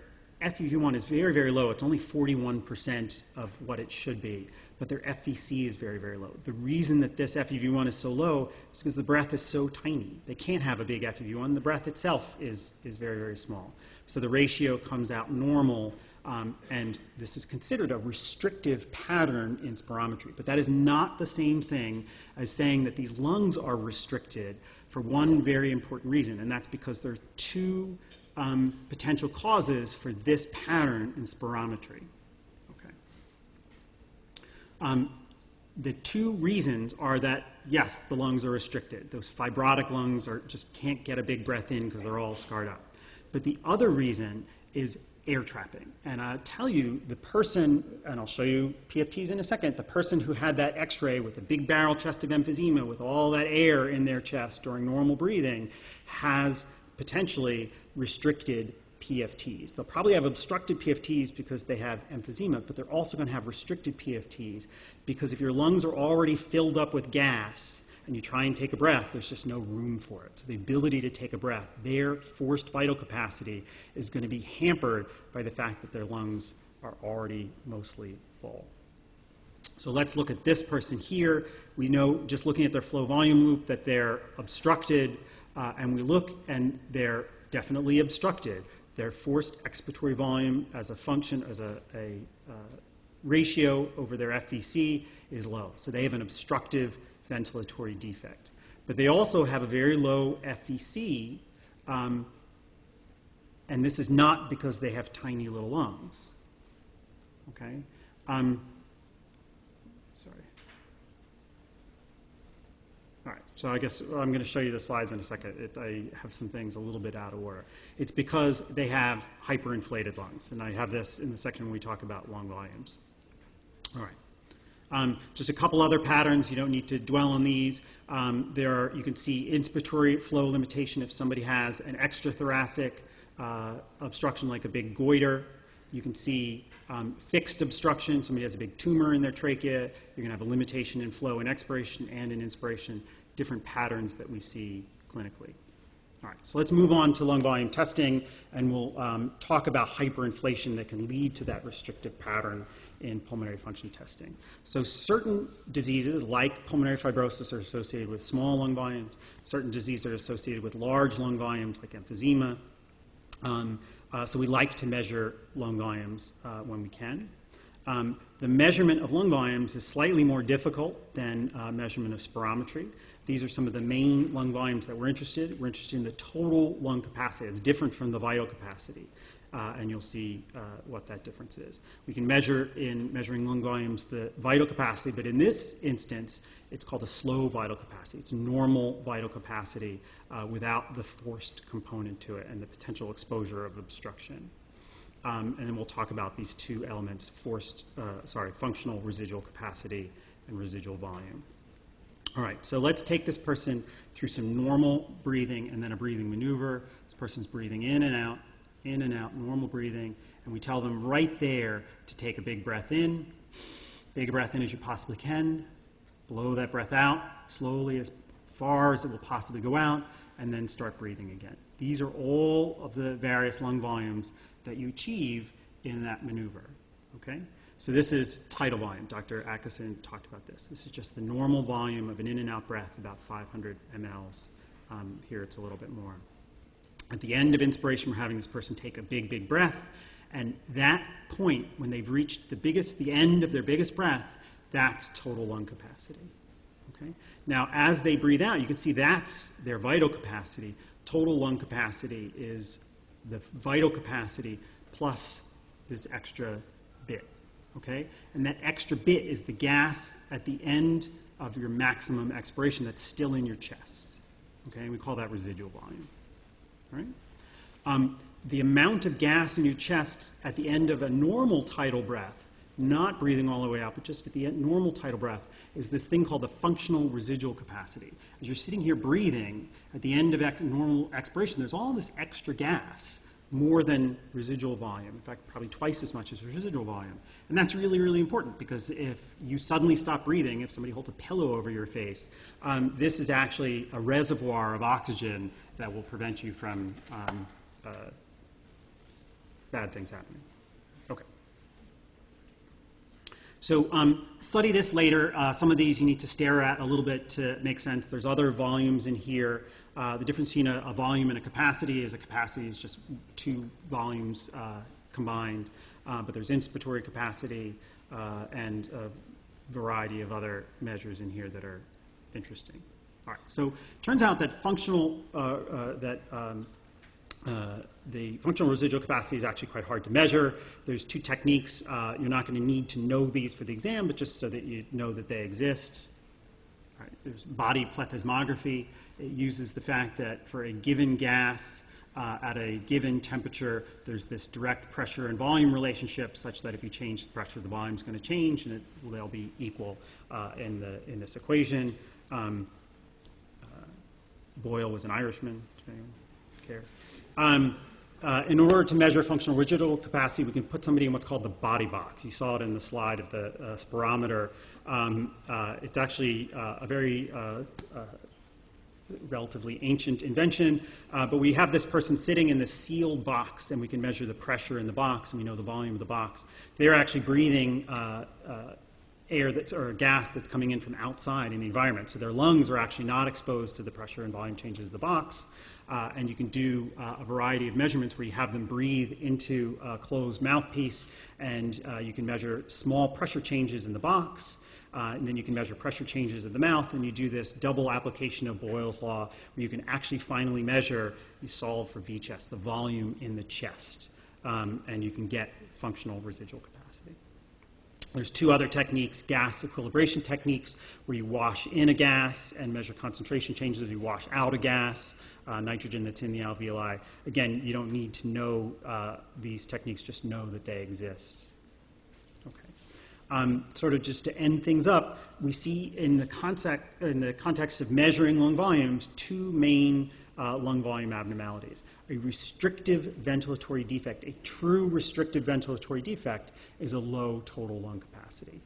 FEV1 is very, very low. It's only 41% of what it should be, but their FVC is very, very low. The reason that this FEV1 is so low is because the breath is so tiny. They can't have a big FEV1. The breath itself is very, very small. So the ratio comes out normal, and this is considered a restrictive pattern in spirometry. But that is not the same thing as saying that these lungs are restricted for one very important reason, and that's because there are two potential causes for this pattern in spirometry. Okay. The two reasons are that, yes, the lungs are restricted. Those fibrotic lungs just can't get a big breath in because they're all scarred up. But the other reason is air trapping. And I'll tell you, the person, and I'll show you PFTs in a second, the person who had that x-ray with the big barrel chest of emphysema with all that air in their chest during normal breathing has potentially restricted PFTs. They'll probably have obstructed PFTs because they have emphysema, but they're also going to have restricted PFTs because if your lungs are already filled up with gas and you try and take a breath, there's just no room for it. So the ability to take a breath, their forced vital capacity is going to be hampered by the fact that their lungs are already mostly full. So let's look at this person here. We know, just looking at their flow volume loop, that they're obstructed, and we look and they're definitely obstructed. Their forced expiratory volume as a function, as a ratio over their FVC is low. So they have an obstructive ventilatory defect. But they also have a very low FVC, and this is not because they have tiny little lungs. Okay? Sorry. All right, so I guess I'm going to show you the slides in a second. I have some things a little bit out of order. It's because they have hyperinflated lungs, and I have this in the section when we talk about lung volumes. All right. Just a couple other patterns. You don't need to dwell on these. You can see inspiratory flow limitation if somebody has an extrathoracic obstruction like a big goiter. You can see fixed obstruction. Somebody has a big tumor in their trachea. You're going to have a limitation in flow in expiration and in inspiration, different patterns that we see clinically. All right, so let's move on to lung volume testing, and we'll talk about hyperinflation that can lead to that restrictive pattern in pulmonary function testing. So certain diseases, like pulmonary fibrosis, are associated with small lung volumes. Certain diseases are associated with large lung volumes, like emphysema. So we like to measure lung volumes when we can. The measurement of lung volumes is slightly more difficult than measurement of spirometry. These are some of the main lung volumes that we're interested in. We're interested in the total lung capacity. It's different from the vital capacity, and you'll see what that difference is. We can measure, in measuring lung volumes, the vital capacity, but in this instance, it's called a slow vital capacity. It's normal vital capacity without the forced component to it and the potential exposure of obstruction. And then we'll talk about these two elements, functional residual capacity and residual volume. All right, so let's take this person through some normal breathing and then a breathing maneuver. This person's breathing in and out, normal breathing, and we tell them right there to take a big breath in, big breath in as you possibly can, blow that breath out slowly as far as it will possibly go out, and then start breathing again. These are all of the various lung volumes that you achieve in that maneuver, okay? So this is tidal volume. Dr. Atkinson talked about this. This is just the normal volume of an in and out breath, about 500 mLs. Here it's a little bit more. At the end of inspiration, we're having this person take a big, big breath, and that point, when they've reached the end of their biggest breath, that's total lung capacity, okay? Now, as they breathe out, you can see that's their vital capacity. Total lung capacity is the vital capacity plus this extra bit, okay? And that extra bit is the gas at the end of your maximum expiration that's still in your chest, okay? And we call that residual volume, all right? The amount of gas in your chest at the end of a normal tidal breath, not breathing all the way out, but just at the end, normal tidal breath, is this thing called the functional residual capacity. As you're sitting here breathing, at the end of normal expiration, there's all this extra gas, more than residual volume, in fact, probably twice as much as residual volume. And that's really, really important, because if you suddenly stop breathing, if somebody holds a pillow over your face, this is actually a reservoir of oxygen that will prevent you from bad things happening. Okay. So study this later. Some of these you need to stare at a little bit to make sense. There's other volumes in here. The difference between a volume and a capacity is just two volumes combined. But there's inspiratory capacity and a variety of other measures in here that are interesting. All right. So it turns out that the functional residual capacity is actually quite hard to measure. There's two techniques. You're not going to need to know these for the exam, but just so that you know that they exist. All right, there's body plethysmography. It uses the fact that for a given gas at a given temperature, there's this direct pressure and volume relationship such that if you change the pressure, the volume is going to change, and they'll be equal in this equation. Boyle was an Irishman, if anyone cares. In order to measure functional residual capacity, we can put somebody in what's called the body box. You saw it in the slide of the spirometer. It's actually a very relatively ancient invention, but we have this person sitting in this sealed box, and we can measure the pressure in the box, and we know the volume of the box. They're actually breathing air or gas that's coming in from outside in the environment. So their lungs are actually not exposed to the pressure and volume changes of the box. And you can do a variety of measurements where you have them breathe into a closed mouthpiece, and you can measure small pressure changes in the box, and then you can measure pressure changes in the mouth, and you do this double application of Boyle's law, where you can actually finally measure, you solve for V chest, the volume in the chest, and you can get functional residual capacity. There's two other techniques, gas equilibration techniques, where you wash in a gas and measure concentration changes. You wash out a gas, nitrogen that's in the alveoli. Again, you don't need to know these techniques, just know that they exist. Okay. Sort of just to end things up, we see in the context of measuring lung volumes, two main lung volume abnormalities. A restrictive ventilatory defect, a true restrictive ventilatory defect, is a low total lung capacity.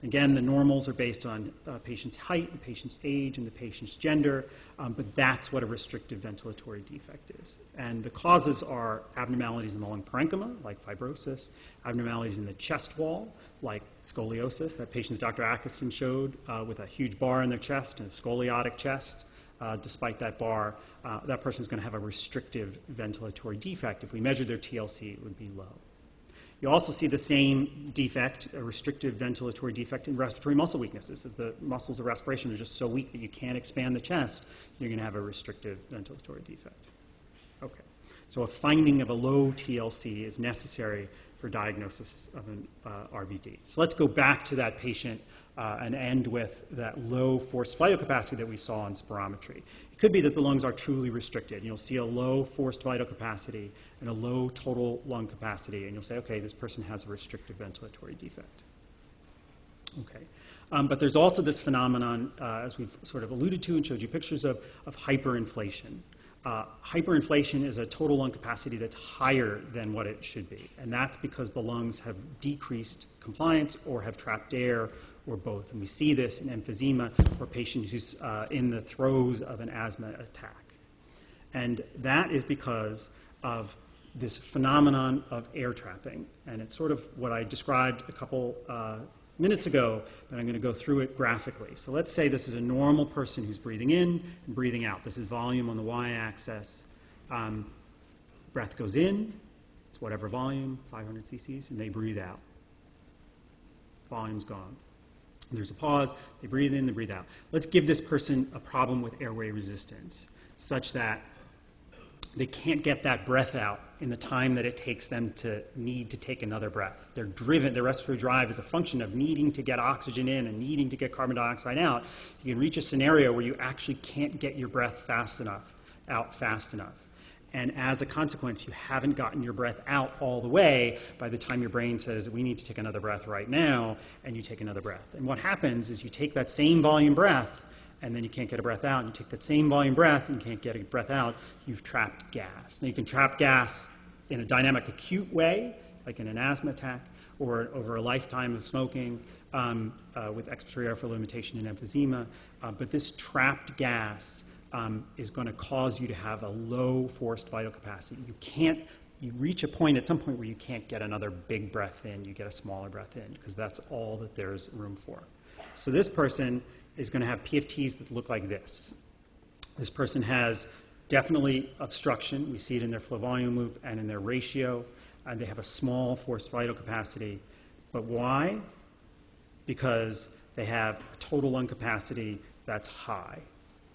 Again, the normals are based on patient's height, the patient's age, and the patient's gender, but that's what a restrictive ventilatory defect is. And the causes are abnormalities in the lung parenchyma, like fibrosis, abnormalities in the chest wall, like scoliosis, that patient that Dr. Atkinson showed with a huge bar in their chest and a scoliotic chest. Despite that bar, that person is going to have a restrictive ventilatory defect. If we measured their TLC, it would be low. You also see the same defect, a restrictive ventilatory defect, in respiratory muscle weaknesses. If the muscles of respiration are just so weak that you can't expand the chest, you're going to have a restrictive ventilatory defect. Okay, so a finding of a low TLC is necessary for diagnosis of an RVD. So let's go back to that patient and end with that low forced vital capacity that we saw in spirometry. It could be that the lungs are truly restricted. You'll see a low forced vital capacity and a low total lung capacity, and you'll say, okay, this person has a restrictive ventilatory defect. Okay. But there's also this phenomenon, as we've sort of alluded to and showed you pictures of hyperinflation. Hyperinflation is a total lung capacity that's higher than what it should be, and that's because the lungs have decreased compliance or have trapped air or both. And we see this in emphysema for patients who's in the throes of an asthma attack. And that is because of this phenomenon of air trapping. And it's sort of what I described a couple minutes ago, but I'm going to go through it graphically. So let's say this is a normal person who's breathing in and breathing out. This is volume on the y-axis. Breath goes in, it's whatever volume, 500 cc's, and they breathe out. Volume's gone. There's a pause, they breathe in, they breathe out. Let's give this person a problem with airway resistance, such that they can't get that breath out in the time that it takes them to need to take another breath. They're driven, their respiratory drive is a function of needing to get oxygen in and needing to get carbon dioxide out. You can reach a scenario where you actually can't get your breath out fast enough. And as a consequence, you haven't gotten your breath out all the way by the time your brain says, we need to take another breath right now, and you take another breath. And what happens is you take that same volume breath, and then you can't get a breath out, and you take that same volume breath, and you can't get a breath out, you've trapped gas. Now you can trap gas in a dynamic acute way, like in an asthma attack, or over a lifetime of smoking with expiratory airflow limitation and emphysema. But this trapped gas is going to cause you to have a low forced vital capacity. You can't you reach a point at some point where you can't get another big breath in, you get a smaller breath in, because that's all that there's room for. So this person is going to have PFTs that look like this. This person has definitely obstruction. We see it in their flow volume loop and in their ratio. And they have a small forced vital capacity. But why? Because they have a total lung capacity that's high.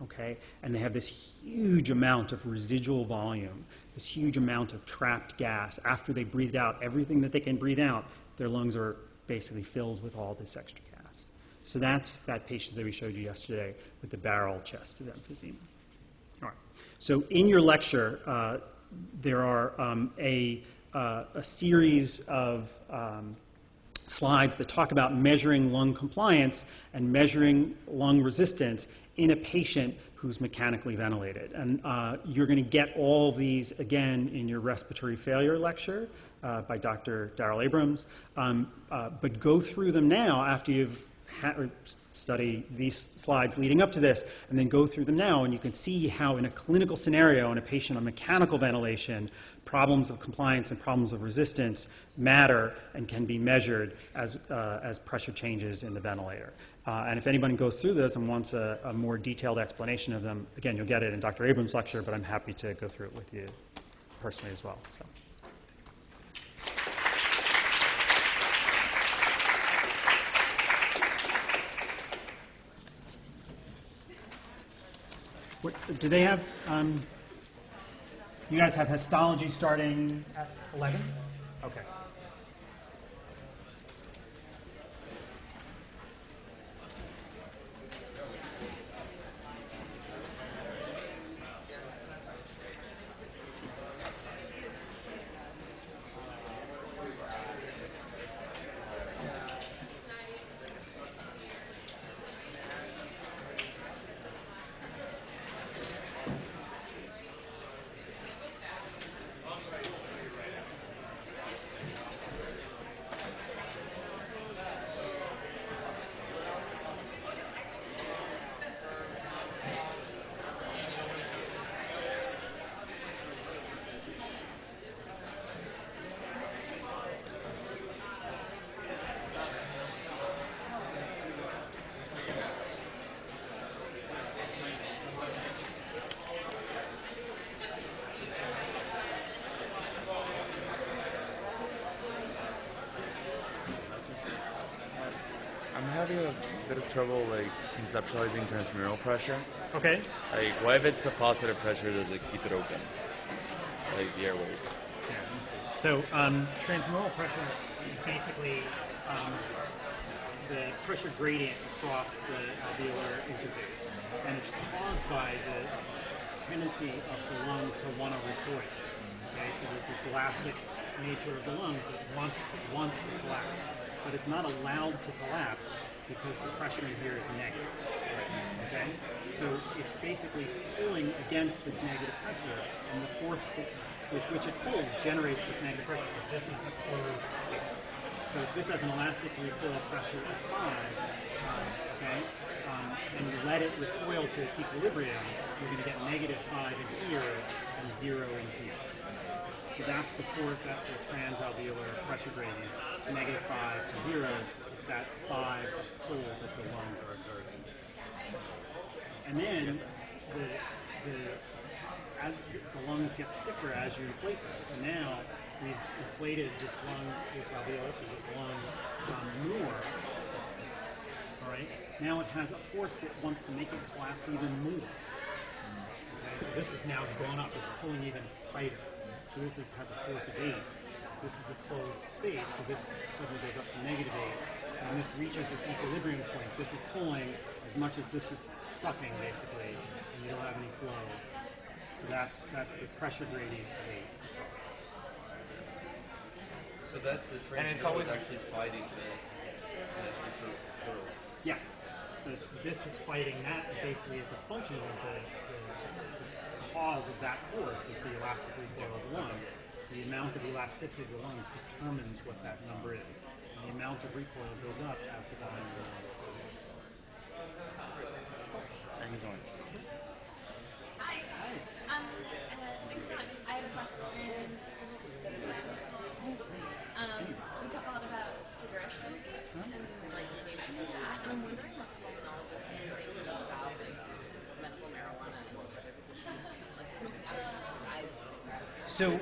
Okay? And they have this huge amount of residual volume, this huge amount of trapped gas. After they breathe out everything that they can breathe out, their lungs are basically filled with all this extra gas. So that's that patient that we showed you yesterday with the barrel chest emphysema. All right. So in your lecture, there are a series of slides that talk about measuring lung compliance and measuring lung resistance in a patient who's mechanically ventilated. And you're going to get all these again in your respiratory failure lecture by Dr. Darrell Abrams. But go through them now after you've study these slides leading up to this, and then go through them now, and you can see how in a clinical scenario in a patient on mechanical ventilation, problems of compliance and problems of resistance matter and can be measured as pressure changes in the ventilator. And if anybody goes through this and wants a more detailed explanation of them, again, you'll get it in Dr. Abrams' lecture, but I'm happy to go through it with you personally as well. So. Do they have, you guys have histology starting at 11? Okay. I'm having a bit of trouble conceptualizing transmural pressure. Okay. Why if it's a positive pressure does it keep it open? The airways. Yeah, let me see. So transmural pressure is basically the pressure gradient across the alveolar interface, and it's caused by the tendency of the lung to want to recoil. Okay, so there's this elastic nature of the lungs that wants to collapse, but it's not allowed to collapse because the pressure in here is negative. Okay, so it's basically pulling against this negative pressure, and the force with which it pulls generates this negative pressure because this is a closed space. So if this has an elastic recoil pressure of 5, okay, and you let it recoil to its equilibrium, you're going to get negative 5 in here and 0 in here. So that's the transalveolar pressure gradient. It's negative 5 to 0. It's that 5 pull that the lungs are exerting. And then as the lungs get stiffer as you inflate them. So now we've inflated this alveolus, or this lung, more. All right. Now it has a force that wants to make it collapse even more. Okay. So this is now gone up. It's pulling even tighter. So this has a force of 8. This is a closed space, so this suddenly goes up to negative 8. And this reaches its equilibrium point. This is pulling as much as this is sucking, basically, and you don't have any flow. So that's the pressure gradient of 8. So that's the train And it's always actually fighting the curl. Yes. This is fighting that. Basically, it's a function of the cause of that force is the elastic recoil of the lungs. The amount of elasticity of the lungs determines what that number is. And the amount of recoil goes up as the volume of the lungs goes up. Thank you so much. Hi. Thanks so much. I have a question. So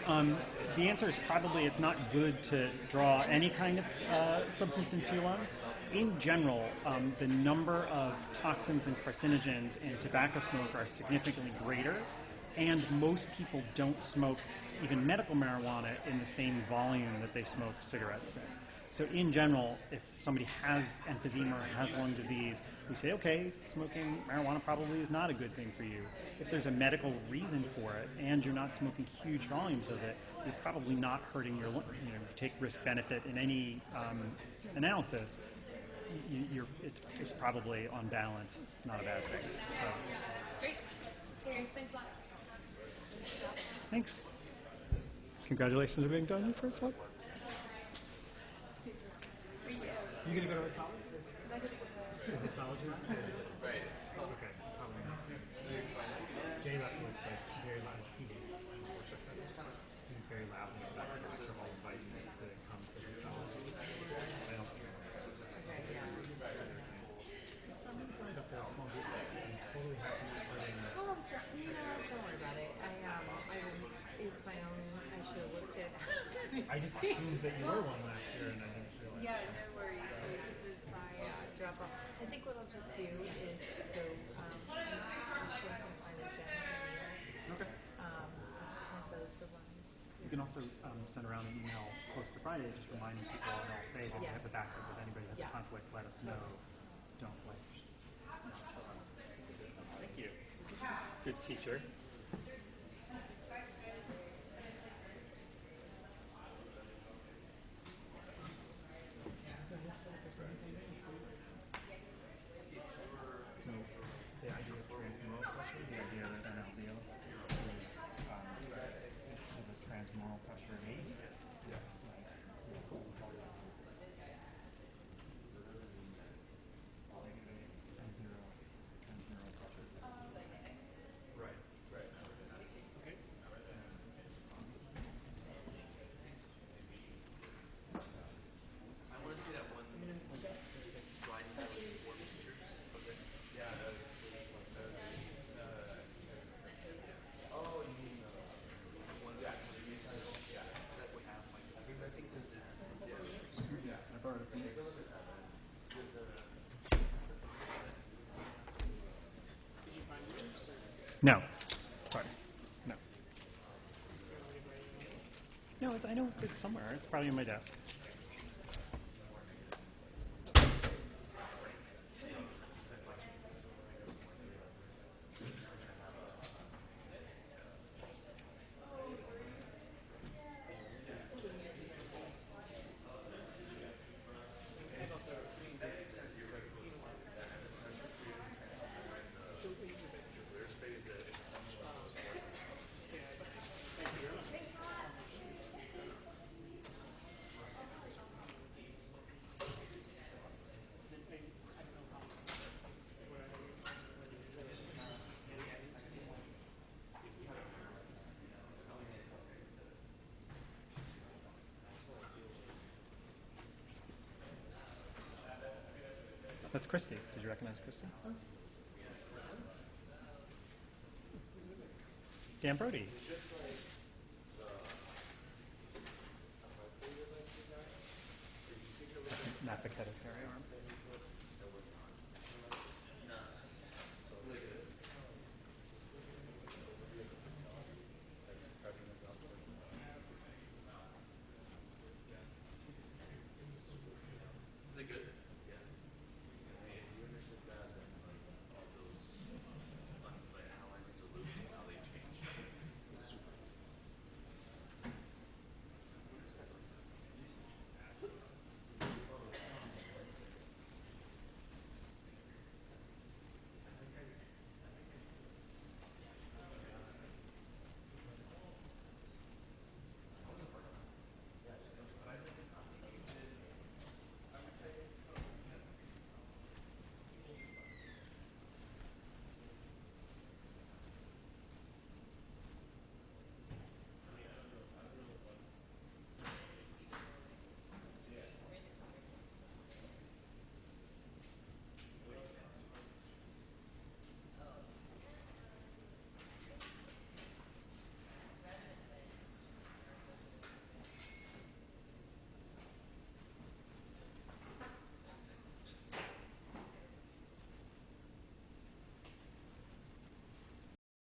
the answer is probably it's not good to draw any kind of substance into your lungs. In general, the number of toxins and carcinogens in tobacco smoke are significantly greater, and most people don't smoke even medical marijuana in the same volume that they smoke cigarettes in. So in general, if somebody has emphysema or has lung disease, we say, okay, smoking marijuana probably is not a good thing for you. If there's a medical reason for it and you're not smoking huge volumes of it, you're probably not hurting your lung. You know, take risk-benefit in any analysis, it's probably on balance not a bad thing. Great. Okay, thanks a lot. Thanks. Congratulations on being done your first one. You gonna go to histology? Histology? Right. Okay, probably not. Jay left looks like very loud. He's very loud in the back. So I'll invite you to come to histology. I don't think I'm totally happy spreading the Oh, don't worry about it. It's my own. I should have looked at. I just assumed that you were one last year and I didn't realize. Yeah, no worries. It was my drop off. I think what I'll just do is go spend some time with Jen and Neil. Okay. Aren't those the ones? You can also send around an email close to Friday just reminding people, and I'll say that you have the backup. If anybody has a Yes. conflict, let us know. Don't wait. Thank you. Good teacher. So the idea of transmural pressure, the idea that an alveolus has a transmural pressure of 8. Yes. And 0 transmural pressure. Right. Right. Okay. I want to see that one slide you have with 4 pictures. Okay. Yeah, that was oh, you mean the ones that that would have like I think this has I borrowed it from you. No. Sorry. No. No, I know it's somewhere. It's probably on my desk. That's Christy. Did you recognize Christy? Dan Brody. Matt Paquetta's area arm.